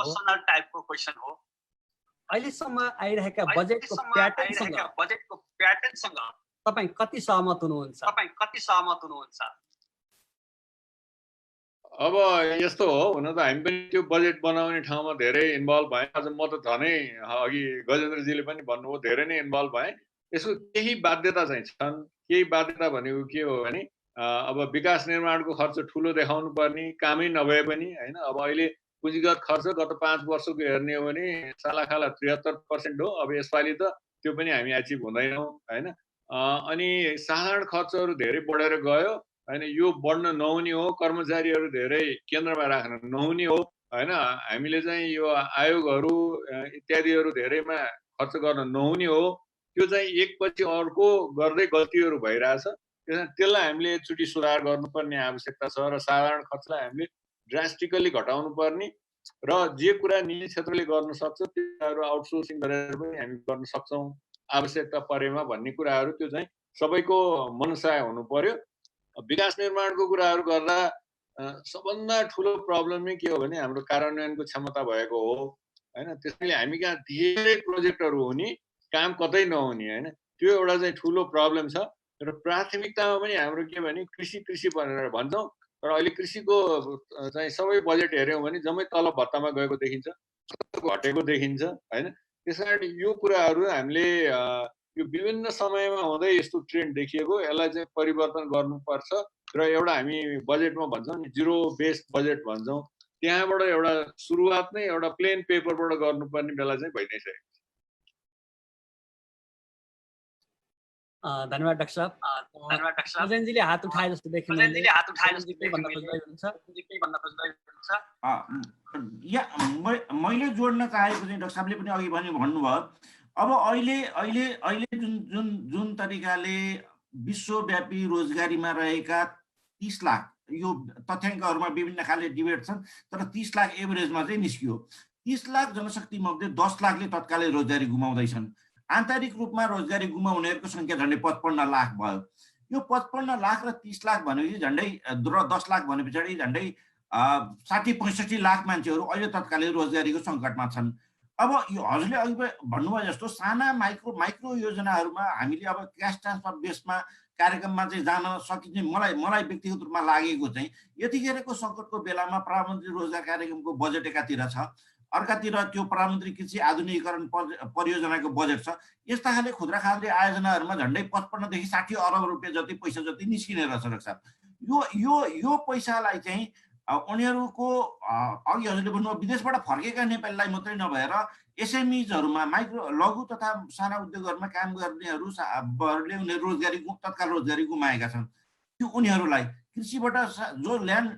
हो। अहिलेसम्म आइरहेका बजेटको प्याटर्नसँग तपाईँ कति सहमत हुनुहुन्छ? अब यस्तो हो, हुन त हामी पनि त्यो बजेट बनाउने ठाउँमा धेरै इन्भल्भ भएँ। अझ म त झनै अघि गजेन्द्रजीले पनि भन्नुभयो धेरै नै इन्भल्भ भएँ। यसको केही बाध्यता चाहिँ छन्। केही बाध्यता भनेको के हो भने अब विकास निर्माणको खर्च ठुलो देखाउनु पर्ने, कामै नभए पनि हैन। अब अहिले पुँजीगत खर्च गत 5 वर्षको हेर्ने हो भने सालाखाला 73% हो। अब यसपालि त त्यो पनि हामी एचिभ हुँदैनौँ हैन। अनि साधारण खर्चहरू धेरै बढेर गयो हैन। यो बढ्न नहुने हो, कर्मचारीहरू धेरै केन्द्रमा राख्न नहुने हो हैन। हामीले चाहिँ यो आयोगहरू इत्यादिहरू धेरैमा खर्च गर्न नहुने हो। त्यो चाहिँ एकपछि अर्को गर्दै गल्तीहरू भइरहेछ। त्यसलाई हामीले एकचोटि सुधार गर्नुपर्ने आवश्यकता छ र साधारण खर्चलाई हामीले ड्रास्टिकली घटाउनु पर्ने र जे कुरा निजी क्षेत्रले गर्न सक्छ त्यो कुराहरू आउटसोर्सिङ गरेर पनि हामी गर्न सक्छौँ आवश्यकता परेमा भन्ने कुराहरू त्यो चाहिँ सबैको मनसाय हुनु पर्यो। विकास निर्माणको कुराहरू गर्दा सबभन्दा ठुलो प्रब्लम नै के हो भने हाम्रो कार्यान्वयनको क्षमता भएको हो हैन। त्यसैले हामी कहाँ धेरै प्रोजेक्टहरू हुने, काम कतै नहुने हैन। त्यो एउटा चाहिँ ठुलो प्रब्लम छ। र प्राथमिकतामा पनि हाम्रो के भने कृषि भनेर भन्छौँ, तर अहिले कृषिको चाहिँ सबै बजेट हेऱ्यौँ भने जम्मै तलब भत्तामा गएको देखिन्छ, घटेको देखिन्छ हैन। त्यसकारण यो कुराहरू हामीले यो विभिन्न समयमा हुँदै यस्तो ट्रेन्ड देखिएको, यसलाई चाहिँ परिवर्तन गर्नुपर्छ। र एउटा हामी बजेटमा भन्छौँ नि जिरो बेस्ड बजेट भन्छौँ, त्यहाँबाट एउटा सुरुवात नै एउटा प्लेन पेपरबाट गर्नुपर्ने बेला चाहिँ भइ नै सकेको छ। धन्यवाद डाक्टर साहब। सजनजीले हात उठाए जस्तो देखेँ मैले। मैले जोड्न चाहेको चाहिँ डाक्टर साहबले पनि अघि भन्नुभयो, अब अहिले जुन तरिकाले विश्वव्यापी रोजगारीमा रहेका 30 लाख, यो तथ्याङ्कहरूमा विभिन्न खाले डिबेट छन्, तर 30 लाख एभरेजमा चाहिँ निस्कियो। 30 लाख जनशक्ति मध्ये 10 लाखले तत्कालै रोजगारी गुमाउँदैछन्। आन्तरिक रूपमा रोजगारी गुमाउनेहरूको संख्या झन्डै 55 लाख भयो। यो 55 लाख र 30 लाख भनेपछि झन्डै 10 लाख भने पछाडि झन्डै 60-65 लाख मान्छेहरू अहिले तत्कालै रोजगारीको सङ्कटमा छन्। अब यो हजुरले अघि भन्नुभयो जस्तो साना माइक्रो योजनाहरूमा हामीले अब क्यास ट्रान्सफर बेसमा कार्यक्रममा चाहिँ जान सकिने मलाई व्यक्तिगत रूपमा लागेको चाहिँ यतिखेरको सङ्कटको बेलामा प्रधानमन्त्री रोजगार कार्यक्रमको बजेट एकातिर छ, अर्कातिर त्यो प्रधानमन्त्री कृषि आधुनिकीकरण परियोजनाको बजेट छ। यस्ता खाले खुद्रा खाद्य आयोजनाहरूमा झन्डै 55 देखि 60 अरब रुपियाँ जति पैसा जति निस्किने रहेछ डाक्टर साहब। यो पैसालाई चाहिँ उनीहरूको अघि हजुरले भन्नुभयो विदेशबाट फर्केका नेपालीलाई मात्रै नभएर एसएमइजहरूमा लघु तथा साना उद्योगहरूमा काम गर्नेहरूले उनीहरू तत्काल रोजगारी गुमाएका छन्। त्यो उनीहरूलाई कृषिबाट जो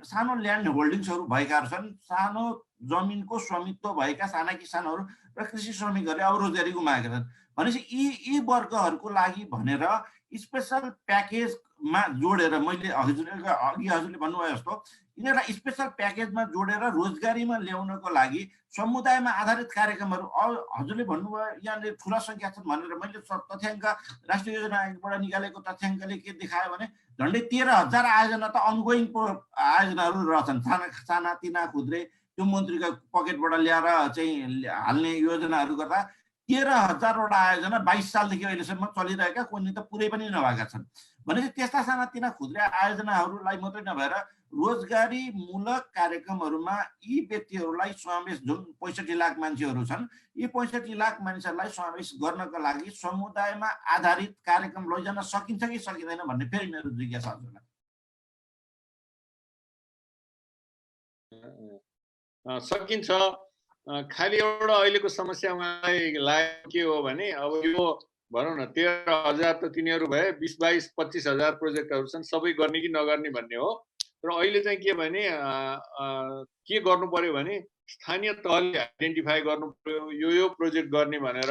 सानो ल्यान्ड होल्डिङ्सहरू भएका छन्, सानो जमिनको स्वामित्व भएका साना किसानहरू र कृषि श्रमिकहरूले अब रोजगारी गुमाएका छन्। भनेपछि यी वर्गहरूको लागि भनेर स्पेसल प्याकेजमा जोडेर मैले हजुरले भन्नुभयो जस्तो यिनीहरूलाई स्पेसल प्याकेजमा जोडेर रोजगारीमा ल्याउनको लागि समुदायमा आधारित कार्यक्रमहरू हजुरले भन्नुभयो यहाँले ठुला सङ्ख्या छन् भनेर मैले तथ्याङ्क राष्ट्रिय योजना आयोगबाट निकालेको तथ्याङ्कले के देखायो भने झन्डै 13,000 आयोजना त अनगोइङ आयोजनाहरू रहेछन्। साना तिना खुद्रे त्यो मन्त्रीको पकेटबाट ल्याएर चाहिँ हाल्ने योजनाहरू गर्दा 13,000वटा आयोजना 22 सालदेखि अहिलेसम्म चलिरहेका, कुनै त पुरै पनि नभएका छन्। भनेपछि त्यस्ता साना तिना खुद्रे आयोजनाहरूलाई मात्रै नभएर रोजगारी मूलक कार्यक्रमहरूमा यी व्यक्तिहरूलाई समावेश, जुन 65 लाख मान्छेहरू छन्, यी 65 लाख मानिसहरूलाई समावेश गर्नका लागि समुदायमा आधारित कार्यक्रम लैजान सकिन्छ कि सकिँदैन भन्ने फेरि मेरो जिज्ञासा छ। सकिन्छ। खालि एउटा अहिलेको समस्या मलाई लाग्यो के हो भने अब यो भनौँ न 13,000 त तिनीहरू भए, 20, 22, 25,000 प्रोजेक्टहरू छन्, सबै गर्ने कि नगर्ने भन्ने हो। र अहिले चाहिँ के भने के गर्नु पर्यो भने स्थानीय तहले आइडेन्टिफाई गर्नु पर्यो यो प्रोजेक्ट गर्ने भनेर।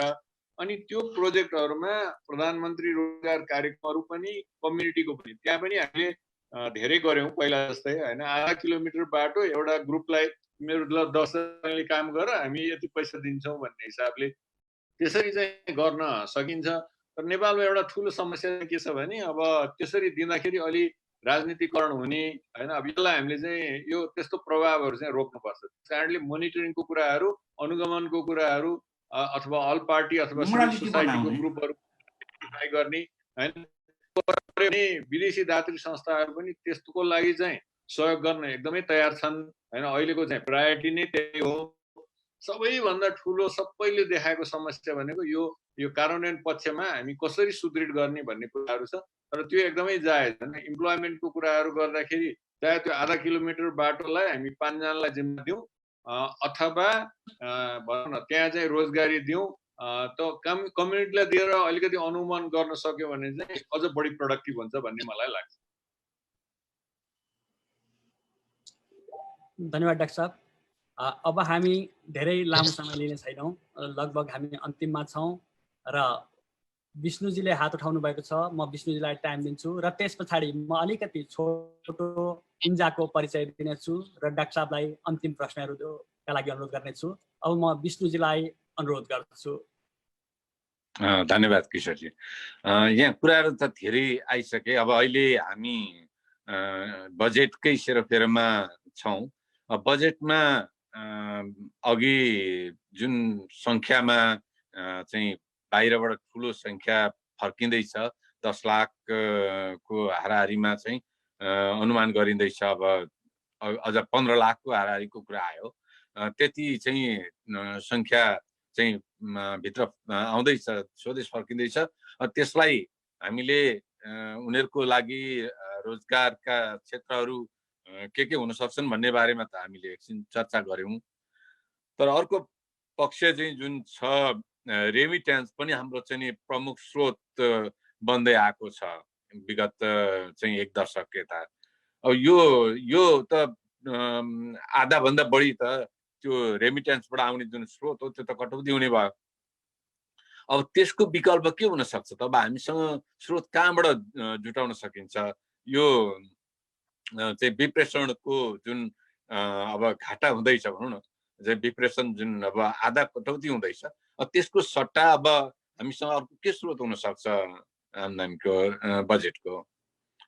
अनि त्यो प्रोजेक्टहरूमा प्रधानमन्त्री रोजगार कार्यक्रमहरू पनि कम्युनिटीको पनि त्यहाँ पनि हामीले धेरै गऱ्यौँ पहिला जस्तै होइन। आधा किलोमिटर बाटो एउटा ग्रुपलाई मेरो 10 जनाले काम गर, हामी यति पैसा दिन्छौँ भन्ने हिसाबले त्यसरी चाहिँ गर्न सकिन्छ। तर नेपालमा एउटा ठुलो समस्या के छ भने अब त्यसरी दिँदाखेरि अलि राजनीतिकरण हुने होइन। अब यसलाई हामीले चाहिँ यो त्यस्तो प्रभावहरू चाहिँ रोक्नुपर्छ। त्यस कारणले मोनिटरिङको कुराहरू, अनुगमनको कुराहरू अथवा अल पार्टी अथवा सिभिल सोसाइटीको ग्रुपहरू गर्ने होइन। विदेशी दात्री संस्थाहरू पनि त्यस्तोको लागि चाहिँ सहयोग गर्न एकदमै तयार छन् होइन। अहिलेको चाहिँ प्रायोरिटी नै त्यही हो। सबैभन्दा ठुलो सबैले देखाएको समस्या भनेको यो कार्यान्वयन पक्षमा हामी कसरी सुदृढ गर्ने भन्ने कुराहरू छ। तर त्यो एकदमै जायज होइन। इम्प्लोइमेन्टको कुराहरू गर्दाखेरि चाहे त्यो आधा किलोमिटर बाटोलाई हामी 5 जनालाई जिम्मा दिउँ अथवा भनौँ न त्यहाँ चाहिँ रोजगारी दिउँ, त कम्युनिटीलाई दिएर अलिकति अनुमान गर्न सक्यो भने चाहिँ अझ बढी प्रोडक्टिभ हुन्छ भन्ने मलाई लाग्छ। धन्यवाद डाक्टर साहब। अब हामी धेरै लामो समय लिने छैनौँ, लगभग हामी अन्तिममा छौँ र विष्णुजीले हात उठाउनु भएको छ। म विष्णुजीलाई टाइम दिन्छु र त्यस पछाडि म अलिकति छोटो इन्जाको परिचय दिनेछु र डाक्टर साहबलाई अन्तिम प्रश्नहरूका लागि अनुरोध गर्नेछु। अब म विष्णुजीलाई अनुरोध गर्दछु। धन्यवाद किशोरजी। यहाँ कुराहरू त धेरै आइसके। अब अहिले हामी बजेटकै सेरोफेरोमा छौँ। बजेटमा अघि जुन सङ्ख्यामा चाहिँ बाहिरबाट ठुलो सङ्ख्या फर्किँदैछ, 10 लाखको हाराहारीमा चाहिँ अनुमान गरिँदैछ। अब अझ 15 लाखको हाराहारीको कुरा आयो। त्यति चाहिँ सङ्ख्या चाहिँ भित्र आउँदैछ, स्वदेश फर्किँदैछ। त्यसलाई हामीले उनीहरूको लागि रोजगारका क्षेत्रहरू के हुन सक्छन् भन्ने बारेमा त हामीले एकछिन चर्चा गऱ्यौँ। तर अर्को पक्ष चाहिँ जुन छ रेमिट्यान्स पनि हाम्रो चाहिँ प्रमुख स्रोत बन्दै आएको छ विगत चाहिँ 1 दशक यता। अब यो त आधा भन्दा बढी त त्यो रेमिटेन्सबाट आउने जुन स्रोत हो त्यो त कटौती हुने भयो। अब त्यसको विकल्प के हुन सक्छ त? अब हामीसँग स्रोत कहाँबाट जुटाउन सकिन्छ? यो चाहिँ विप्रेषणको जुन अब घाटा हुँदैछ भनौँ न, चाहिँ विप्रेषण जुन अब आधा कटौती हुँदैछ, त्यसको सट्टा अब हामीसँग अर्को के स्रोत हुन सक्छ आम्दानीको बजेटको?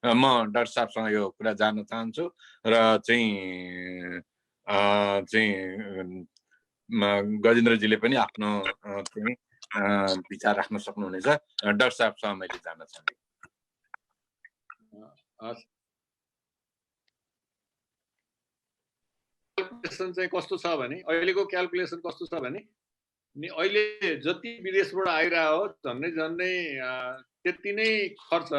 म डाक्टर साहबसँग यो कुरा जान्न चाहन्छु र चाहिँ गजेन्द्रजीले पनि आफ्नो चाहिँ विचार राख्न सक्नुहुनेछ। डाक्टर साहबसँग मैले जान्न चाहन्छु। क्यालकुलेसन चाहिँ कस्तो छ भने, अहिलेको क्यालकुलेसन कस्तो छ भने, अहिले जति विदेशबाट आइरहेको झन्डै झन्डै त्यति नै खर्च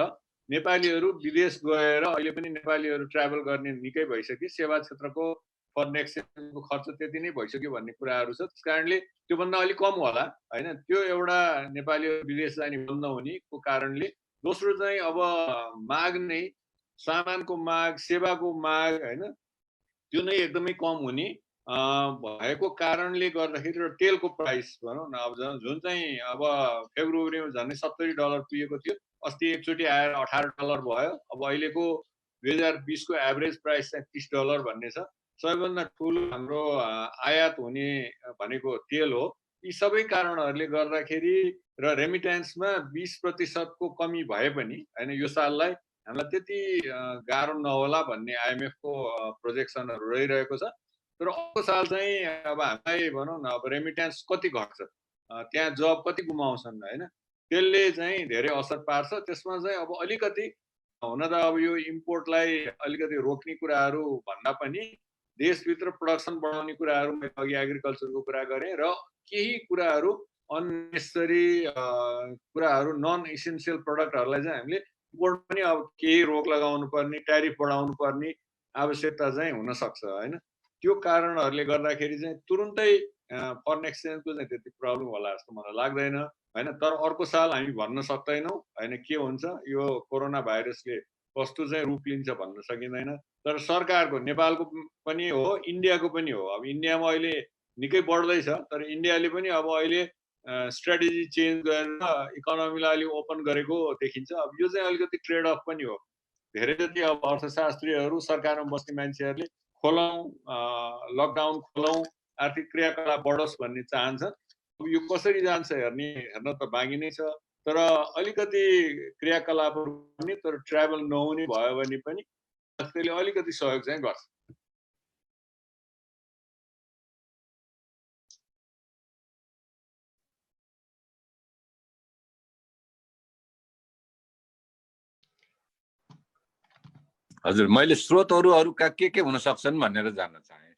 नेपालीहरू विदेश गएर अहिले पनि नेपालीहरू ट्राभल गर्ने निकै भइसक्यो। सेवा क्षेत्रको फरेन एक्सचेन्जको खर्च त्यति नै भइसक्यो भन्ने कुराहरू छ। त्यस कारणले त्योभन्दा अलिक कम होला होइन। त्यो एउटा नेपालीहरू विदेश जाने बन्द हुनेको कारणले। दोस्रो चाहिँ अब माग नै सामानको माग, सेवाको माग होइन, त्यो नै एकदमै कम हुने भएको कारणले गर्दाखेरि र तेलको प्राइस भनौँ न, अब जुन चाहिँ अब फेब्रुअरीमा झन्डै $70 पुगेको थियो, अस्ति एकचोटि आएर $18 भयो। अब अहिलेको 2020 को एभरेज प्राइस चाहिँ $30 भन्ने छ। सबैभन्दा ठुलो हाम्रो आयात हुने भनेको तेल हो। यी सबै कारणहरूले गर्दाखेरि र रेमिटेन्समा 20% को कमी भए पनि होइन यो साललाई हामीलाई त्यति गाह्रो नहोला भन्ने IMF को प्रोजेक्सनहरू रहिरहेको छ। तर अर्को साल चाहिँ अब हामीलाई भनौँ न, अब रेमिटेन्स कति घट्छ, त्यहाँ जब कति गुमाउँछन् होइन, त्यसले चाहिँ धेरै असर पार्छ। त्यसमा चाहिँ अब अलिकति हुन त अब यो इम्पोर्टलाई अलिकति रोक्ने कुराहरू भन्दा पनि देशभित्र प्रोडक्सन बढाउने कुराहरू, मैले अघि एग्रिकल्चरको कुरा गरेँ, र केही कुराहरू अननेसेसरी कुराहरू, नन इसेन्सियल प्रडक्टहरूलाई चाहिँ हामीले इम्पोर्ट पनि अब केही रोक लगाउनु पर्ने, ट्यारिफ बढाउनु पर्ने आवश्यकता चाहिँ हुनसक्छ होइन। त्यो कारणहरूले गर्दाखेरि चाहिँ तुरुन्तै फरेन एक्सचेन्जको चाहिँ त्यति प्रब्लम होला जस्तो मलाई लाग्दैन होइन। तर अर्को साल हामी भन्न सक्दैनौँ होइन के हुन्छ, यो कोरोना भाइरसले कस्तो चाहिँ रूप लिन्छ भन्न सकिँदैन। तर सरकारको, नेपालको पनि हो, इन्डियाको पनि हो। अब इन्डियामा अहिले निकै बढ्दैछ, तर इन्डियाले पनि अब अहिले स्ट्राटेजी चेन्ज गरेर इकोनोमीलाई अलिक ओपन गरेको देखिन्छ। अब यो चाहिँ अलिकति ट्रेड अफ पनि हो। धेरै जति अब अर्थशास्त्रीहरू, सरकारमा बस्ने मान्छेहरूले खोलौँ, लकडाउन खोलौँ, आर्थिक क्रियाकलाप बढोस् भन्ने चाहन्छन्। अब यो कसरी जान्छ हेर्न त बाँकी नै छ। तर अलिकति क्रियाकलापहरू पनि, तर ट्राभल नहुने भयो भने पनि त्यसले अलिकति सहयोग चाहिँ गर्छ। हजुर, मैले स्रोतहरू अरूका के हुन सक्छन् भनेर जान्न चाहे।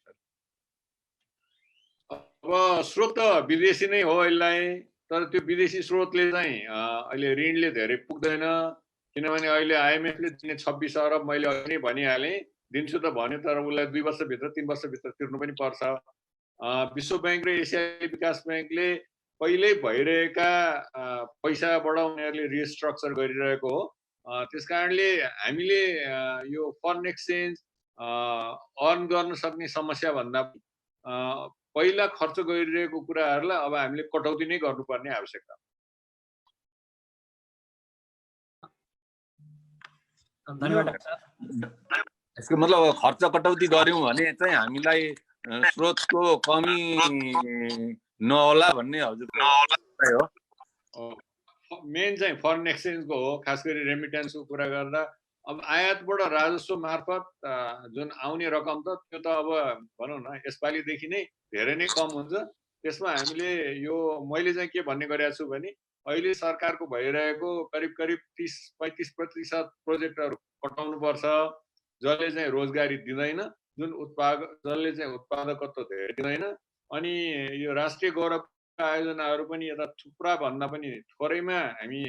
अब स्रोत त विदेशी नै हो यसलाई, तर त्यो विदेशी स्रोतले चाहिँ अहिले ऋणले धेरै पुग्दैन। किनभने अहिले IMF ले दिने 26 अरब मैले अघि नै भनिहालेँ, दिन्छु त भन्यो, तर उसलाई 2 वर्षभित्र 3 वर्षभित्र तिर्नु पनि पर्छ। विश्व ब्याङ्क र एसियाली विकास ब्याङ्कले पहिल्यै भइरहेका पैसाबाट उनीहरूले रिस्ट्रक्चर गरिरहेको हो। त्यस कारणले हामीले यो फरेन एक्सचेन्ज अर्न गर्न सक्ने समस्या भन्दा पहिला खर्च गरिरहेको कुराहरूलाई अब हामीले कटौती नै गर्नुपर्ने आवश्यकता। धन्यवाद डाक्टर। यसको मतलब खर्च कटौती गर्यौँ भने चाहिँ हामीलाई स्रोतको कमी नहोला भन्ने हजुरको हो। मेन चाहिँ फरेन एक्सचेन्जको हो, खास गरी रेमिटेन्सको कुरा गर्दा। अब आयातबाट राजस्व मार्फत जुन आउने रकम त त्यो त अब भनौँ न यसपालिदेखि नै धेरै नै कम हुन्छ। त्यसमा हामीले यो मैले चाहिँ के भन्ने गरेको छु भने, अहिले सरकारको भइरहेको करिब 30-35% प्रोजेक्टहरू कटाउनुपर्छ, जसले चाहिँ रोजगारी दिँदैन, जसले चाहिँ उत्पादकत्व धेरै दिँदैन। अनि यो राष्ट्रिय गौरव आयोजनाहरू पनि यता थुप्रा भन्दा पनि थोरैमा हामी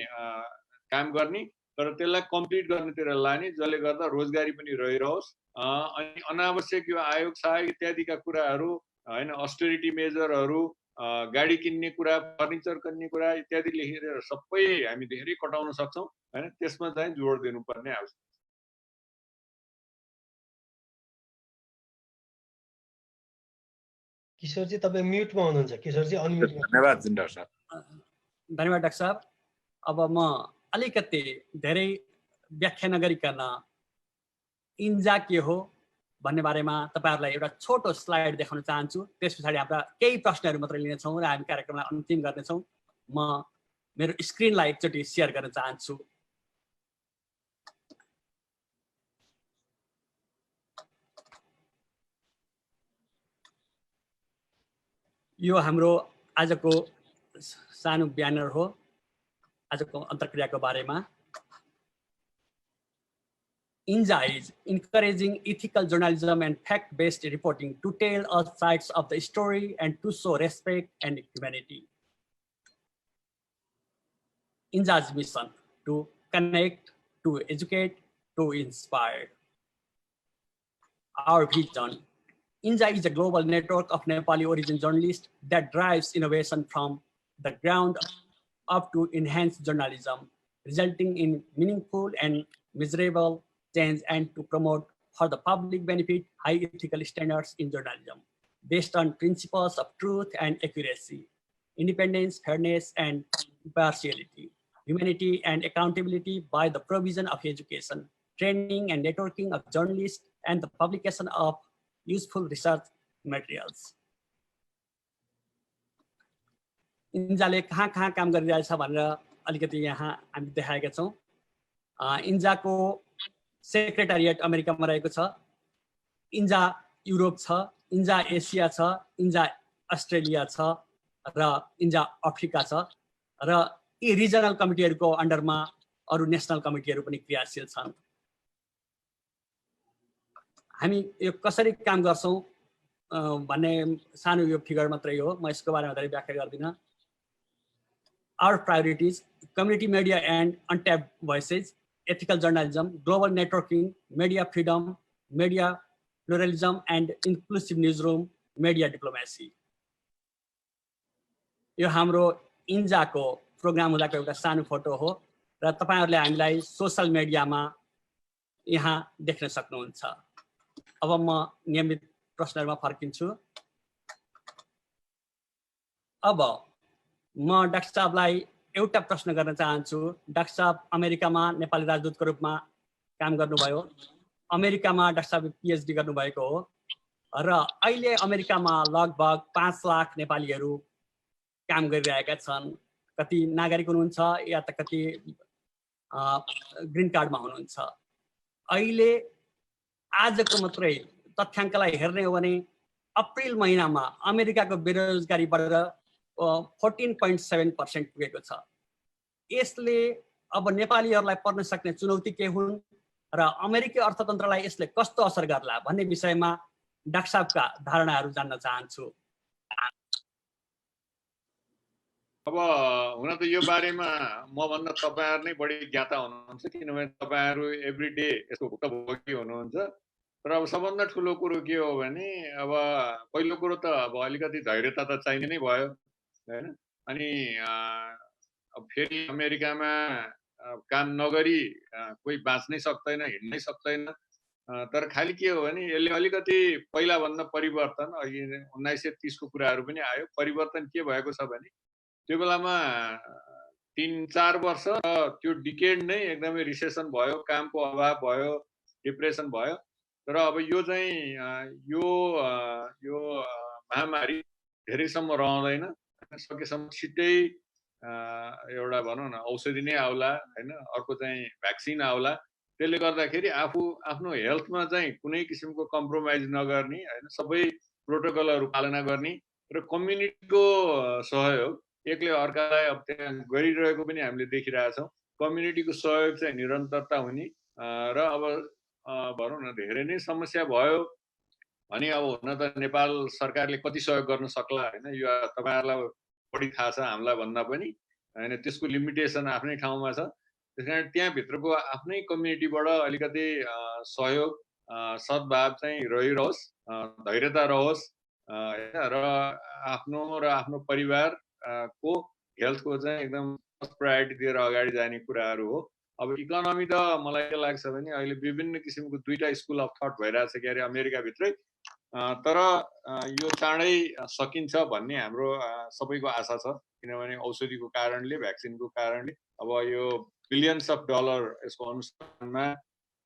काम गर्ने, तर त्यसलाई कम्प्लिट गर्नेतिर लाने, जसले गर्दा रोजगारी पनि रहिरहोस्। अनि अनावश्यक यो आयोग सहायक इत्यादिका कुराहरू होइन, अस्टेरिटी मेजरहरू गाडी किन्ने कुरा, फर्निचर किन्ने कुरा इत्यादि लेखेर सबै हामी धेरै कटाउन सक्छौँ हैन। त्यसमा चाहिँ जोड दिनुपर्ने आवश्यक छ। किशोरजी तपाईँ म्युटमा हुनुहुन्छ। किशोरजी अनम्युट गर्नु। धन्यवाद डाक्टर साहब। धन्यवाद डाक्टर साहब। अब म अलिकति धेरै व्याख्या नगरिकन इन्जा के हो भन्ने बारेमा तपाईहरुलाई एउटा छोटो स्लाइड देखाउन चाहन्छु। त्यस पछाडि हाम्रा केही प्रश्नहरू मात्र लिनेछौँ र हामी कार्यक्रमलाई अन्तिम गर्नेछौँ। म मेरो स्क्रिनलाई एकचोटि शेयर गर्न चाहन्छु। यो हाम्रो आजको सानो ब्यानर हो आजको अन्तर्क्रियाको बारेमा। INJA is encouraging ethical journalism and fact-based reporting to tell all sides of the story and to show respect and humanity. INJA's mission to connect, to educate, to inspire. Our vision. INJA is a global network of Nepali origin journalists that drives innovation from the ground up to enhance journalism, resulting in meaningful and measurable change and to promote for the public benefit high ethical standards in journalism based on principles of truth and accuracy, independence, fairness, and impartiality, humanity, and accountability by the provision of education, training, and networking of journalists, and the publication of useful research materials. इन्जाले कहाँ कहाँ काम गरिरहेछ भनेर अलिकति यहाँ हामी देखाएका छौँ। इन्जाको सेक्रेटरिएट अमेरिकामा रहेको छ, इन्जा युरोप छ, इन्जा एसिया छ, इन्जा अस्ट्रेलिया छ र इन्जा अफ्रिका छ र यी रिजनल कमिटीहरूको अन्डरमा अरु नेशनल कमिटीहरू पनि क्रियाशील छन्। हामी यो कसरी काम गर्छौं भन्ने सानो यो फिगर मात्रै हो, म यसको बारेमा धेरै व्याख्या गर्दिन। Our priorities: community media and untapped voices, ethical journalism, global networking, media freedom, media pluralism, and inclusive newsroom, media diplomacy. यो हाम्रो इन्जाको प्रोग्राम हुँदाको एउटा सानो फोटो हो र तपाईहरुले हामीलाई सोशल मिडियामा यहाँ देख्न सक्नुहुन्छ। अब म नियमित प्रश्नहरुमा फर्किन्छु। अब म डाक्टर साहबलाई एउटा प्रश्न गर्न चाहन्छु। डाक्टर साहब अमेरिकामा नेपाली राजदूतको रूपमा काम गर्नुभयो, अमेरिकामा डाक्टर साहब पीएचडी गर्नुभएको हो र अहिले अमेरिकामा लगभग 5 लाख नेपालीहरू काम गरिरहेका छन्। कति नागरिक हुनुहुन्छ या त कति ग्रीन कार्डमा हुनुहुन्छ। अहिले आजको मात्रै तथ्याङ्कलाई हेर्ने हो भने अप्रिल महिनामा अमेरिकाको बेरोजगारी बढेर 14.7% पुगेको छ। यसले अब नेपालीहरूलाई पर्न सक्ने चुनौती के हुन् र अमेरिकी अर्थतन्त्रलाई यसले कस्तो असर गर्ला भन्ने विषयमा डाक्टर साहबका धारणाहरू जान्न चाहन्छु। अब हुन त यो बारेमा म भन्दा तपाईहरु नै बढी ज्ञाता हुनुहुन्छ, किनभने तपाईहरु एभ्रीडे यसको भुक्तभोगी हुनुहुन्छ। तर अब सबभन्दा ठुलो कुरो के हो भने अब पहिलो कुरो त अब अलिकति धैर्यता त चाहिने नै भयो हैन। अनि अब फेरि अमेरिकामा काम नगरी कोही बाँच्नै सक्दैन, हिँड्नै सक्दैन। तर खाली के हो भने यसले अलिकति पहिला भन्दा परिवर्तन, अहिले 1930 को कुराहरू पनि आयो। परिवर्तन के भएको छ भने त्यो बेलामा 3-4 वर्ष त्यो डिकेड नै एकदमै रिसेसन भयो, कामको अभाव भयो, डिप्रेसन भयो। तर अब यो चाहिँ यो महामारी धेरैसम्म रहँदैन, सकेसम्म छिट्टै एउटा भनौँ न औषधि नै आउला हैन, अर्को चाहिँ भ्याक्सिन आउला। त्यसले गर्दाखेरि आफ्नो हेल्थमा चाहिँ कुनै किसिमको कम्प्रोमाइज नगर्ने हैन, सबै प्रोटोकलहरू पालना गर्ने र कम्युनिटीको सहयोग, एकले अर्कालाई अब त्यहाँ गरिरहेको पनि हामीले देखिरहेछौँ। कम्युनिटीको सहयोग चाहिँ निरन्तरता हुने र अब भनौँ न धेरै नै समस्या भयो भने अब हुन त नेपाल सरकारले कति सहयोग गर्न सक्ला हैन, यो तपाईहरुलाई बढी थाहा छ हामीलाई भन्दा पनि हैन। त्यसको लिमिटेसन आफ्नै ठाउँमा छ। त्यसकारण त्यहाँ भित्रको आफ्नै कम्युनिटीबाट अलिकति सहयोग, सद्भाव चाहिँ रहिरहोस्, धैर्यता रहोस् होइन र आफ्नो परिवारको हेल्थको चाहिँ एकदम फर्स्ट प्रायोरिटी दिएर अगाडि जाने कुराहरू हो। अब इकोनोमी त मलाई के लाग्छ भने अहिले विभिन्न किसिमको दुईटा स्कुल अफ थट भइरहेछ के अरे अमेरिकाभित्रै, तर यो चाँडै सकिन्छ भन्ने हाम्रो सबैको आशा छ, किनभने औषधिको कारणले, भ्याक्सिनको कारणले। अब यो बिलियन्स अफ डलर यसको अनुसन्धानमा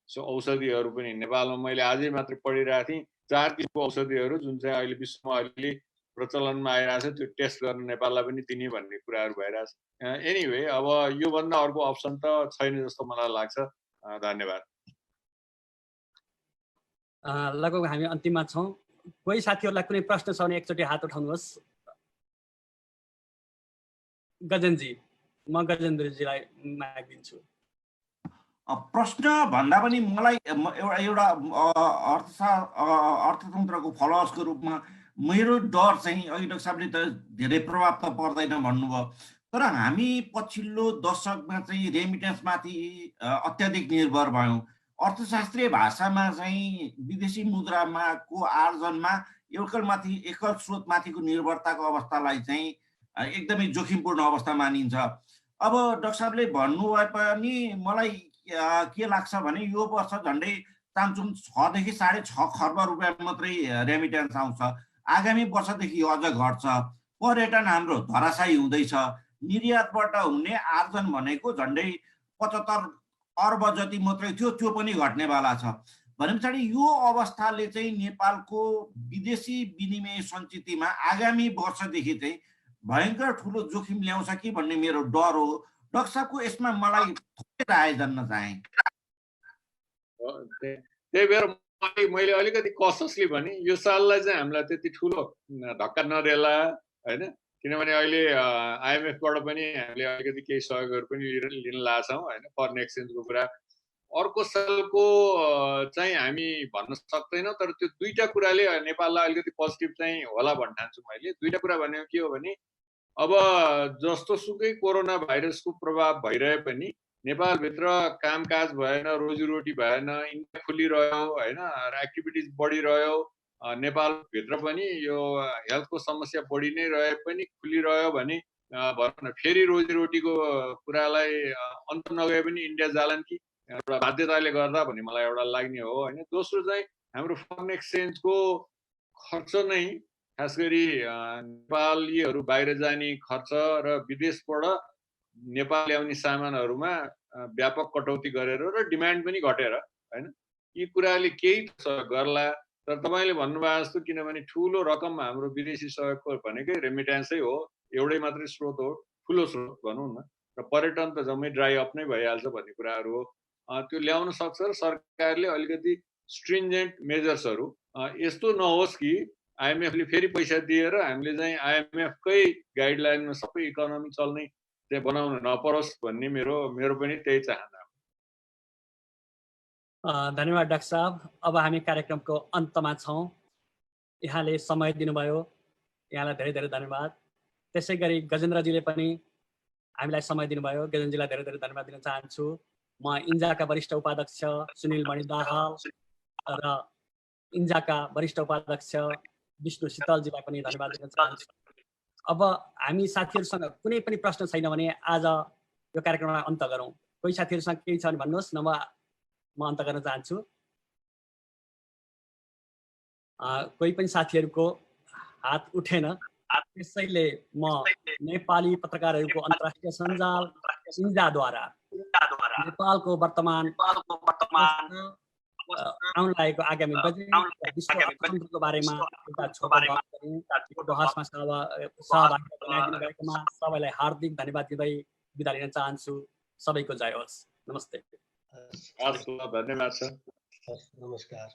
औषधिहरू पनि नेपालमा मैले आजै मात्र पढिरहेको थिएँ, 4 किसिमको औषधिहरू जुन चाहिँ अहिले विश्वमा अहिले प्रचलनमा आइरहेछ त्यो टेस्ट गर्न नेपाललाई पनि दिने भन्ने कुराहरू भइरहेछ। एनिवे अब योभन्दा अर्को अप्सन त छैन जस्तो मलाई लाग्छ। धन्यवाद। लगभग हामी अन्तिममा छौँ। कोही साथीहरूलाई कुनै प्रश्न छ भने एकचोटि हात उठाउनुहोस्। गजेन्द्रजी, म गजेन्द्रजीलाई माग दिन्छु। प्रश्न भन्दा पनि मलाई एउटा अर्थतन्त्रको फलोअप्सको रूपमा मेरो डर चाहिँ अघि डाक्टर साहबले त धेरै प्रभाव त पर्दैन भन्नुभयो, तर हामी पछिल्लो दशकमा चाहिँ रेमिटेन्समाथि अत्याधिक निर्भर भयौँ। अर्थशास्त्रीय भाषामा चाहिँ विदेशी मुद्रामा को आर्जनमा एकल स्रोतमाथिको निर्भरताको अवस्थालाई चाहिँ एकदमै जोखिमपूर्ण अवस्था मानिन्छ। अब डाक्टर साहबले भन्नुभए पनि मलाई के लाग्छ भने यो वर्ष झन्डै तामचुम 6 देखि 6.5 खर्ब रुपियाँ मात्रै रेमिटेन्स आउँछ। आगामी वर्षदेखि अझ घट्छ। पर्यटन हाम्रो धराशायी हुँदैछ। निर्यातबाट हुने आर्जन भनेको झन्डै 75 अर्ब जति मात्रै थियो, त्यो पनि घट्नेवाला छ। भने पछाडि यो अवस्थाले चाहिँ नेपालको विदेशी विनिमय सञ्चितमा आगामी वर्षदेखि चाहिँ भयङ्कर ठुलो जोखिम ल्याउँछ कि भन्ने मेरो डर हो। डाक्टर साहबको यसमा मलाई थोरै राय जान्न चाहे। त्यही भएर मैले अलिकति कससली भने यो साललाई चाहिँ हामीलाई त्यति ठुलो धक्का नदेला होइन, किनभने अहिले आइएमएफबाट पनि हामीले अलिकति केही सहयोगहरू पनि लिन लाग्छौँ होइन, फरेन एक्सचेन्जको कुरा। अर्को सालको चाहिँ हामी भन्न सक्दैनौँ, तर त्यो दुईटा कुराले नेपाललाई अलिकति पोजिटिभ चाहिँ होला भन्न ठान्छु मैले। दुईटा कुरा भनेको के हो भने अब जस्तो सुकै कोरोना भाइरसको प्रभाव भइरहे पनि नेपालभित्र कामकाज भएन, रोजीरोटी भएन, इन्डिया खुलिरह्यो होइन, एक्टिभिटिज बढिरह्यो। नेपालभित्र पनि यो हेल्थको समस्या बढी नै रहे पनि खुलिरह्यो भने भनौँ न फेरि रोजीरोटीको कुरालाई अन्त नगए पनि इन्डिया जालान् कि एउटा बाध्यताले गर्दा भन्ने मलाई एउटा लाग्ने हो होइन। दोस्रो चाहिँ हाम्रो फरेन एक्सचेन्जको खर्च नै खास गरी नेपालीहरू बाहिर जाने खर्च र विदेशबाट नेपाल ल्याउने सामानहरूमा व्यापक कटौती गरेर र डिमान्ड पनि घटेर होइन, यी कुराले केही गर्ला। तर तपाईँले भन्नुभएको जस्तो किनभने ठुलो रकम हाम्रो विदेशी सहयोगको भनेकै रेमिटेन्सै हो, एउटै मात्रै स्रोत हो, ठुलो स्रोत भनौँ न, र पर्यटन त जम्मै ड्राई अप नै भइहाल्छ भन्ने कुराहरू हो। त्यो ल्याउन सक्छ र सरकारले अलिकति स्ट्रिन्जेन्ट मेजर्सहरू यस्तो नहोस् कि आइएमएफले फेरि पैसा दिएर हामीले चाहिँ आइएमएफकै गाइडलाइनमा सबै इकोनोमी चल्ने चाहिँ बनाउन नपरोस् भन्ने मेरो पनि त्यही चाहना हो। धन्यवाद डाक्टर साहब। अब हामी कार्यक्रमको अन्तमा छौँ। यहाँले समय दिनुभयो, यहाँलाई धेरै धेरै धन्यवाद। त्यसै गरी गजेन्द्रजीले पनि हामीलाई समय दिनुभयो, गजेन्द्रजीलाई धेरै धेरै धन्यवाद दिन चाहन्छु। म इन्जाका वरिष्ठ उपाध्यक्ष सुनिल मणि दाहाल र इन्जाका वरिष्ठ उपाध्यक्ष विष्णु शीतलजीलाई पनि धन्यवाद दिन चाहन्छु। अब हामी साथीहरूसँग कुनै पनि प्रश्न छैन भने आज यो कार्यक्रमलाई अन्त गरौँ। कोही साथीहरूसँग केही छ भने भन्नुहोस्, न म अन्त गर्न चाहन्छु। कोही पनि साथीहरूको हात उठेन, त्यसैले म नेपाली पत्रकारहरूको अन्तर्राष्ट्रिय सञ्जाल इन्जाद्वारा नेपालको वर्तमान आउन लागेको आगामी बजेट विश्व अर्थतन्त्रको बारेमा एउटा छोटो बहसमा सहभागिता बनाइदिनु भएकोमा सबैलाई हार्दिक धन्यवाद दिँदै बिदा लिन चाहन्छु। सबैको जय होस्। नमस्ते। धन्यवाद सर। नमस्कार।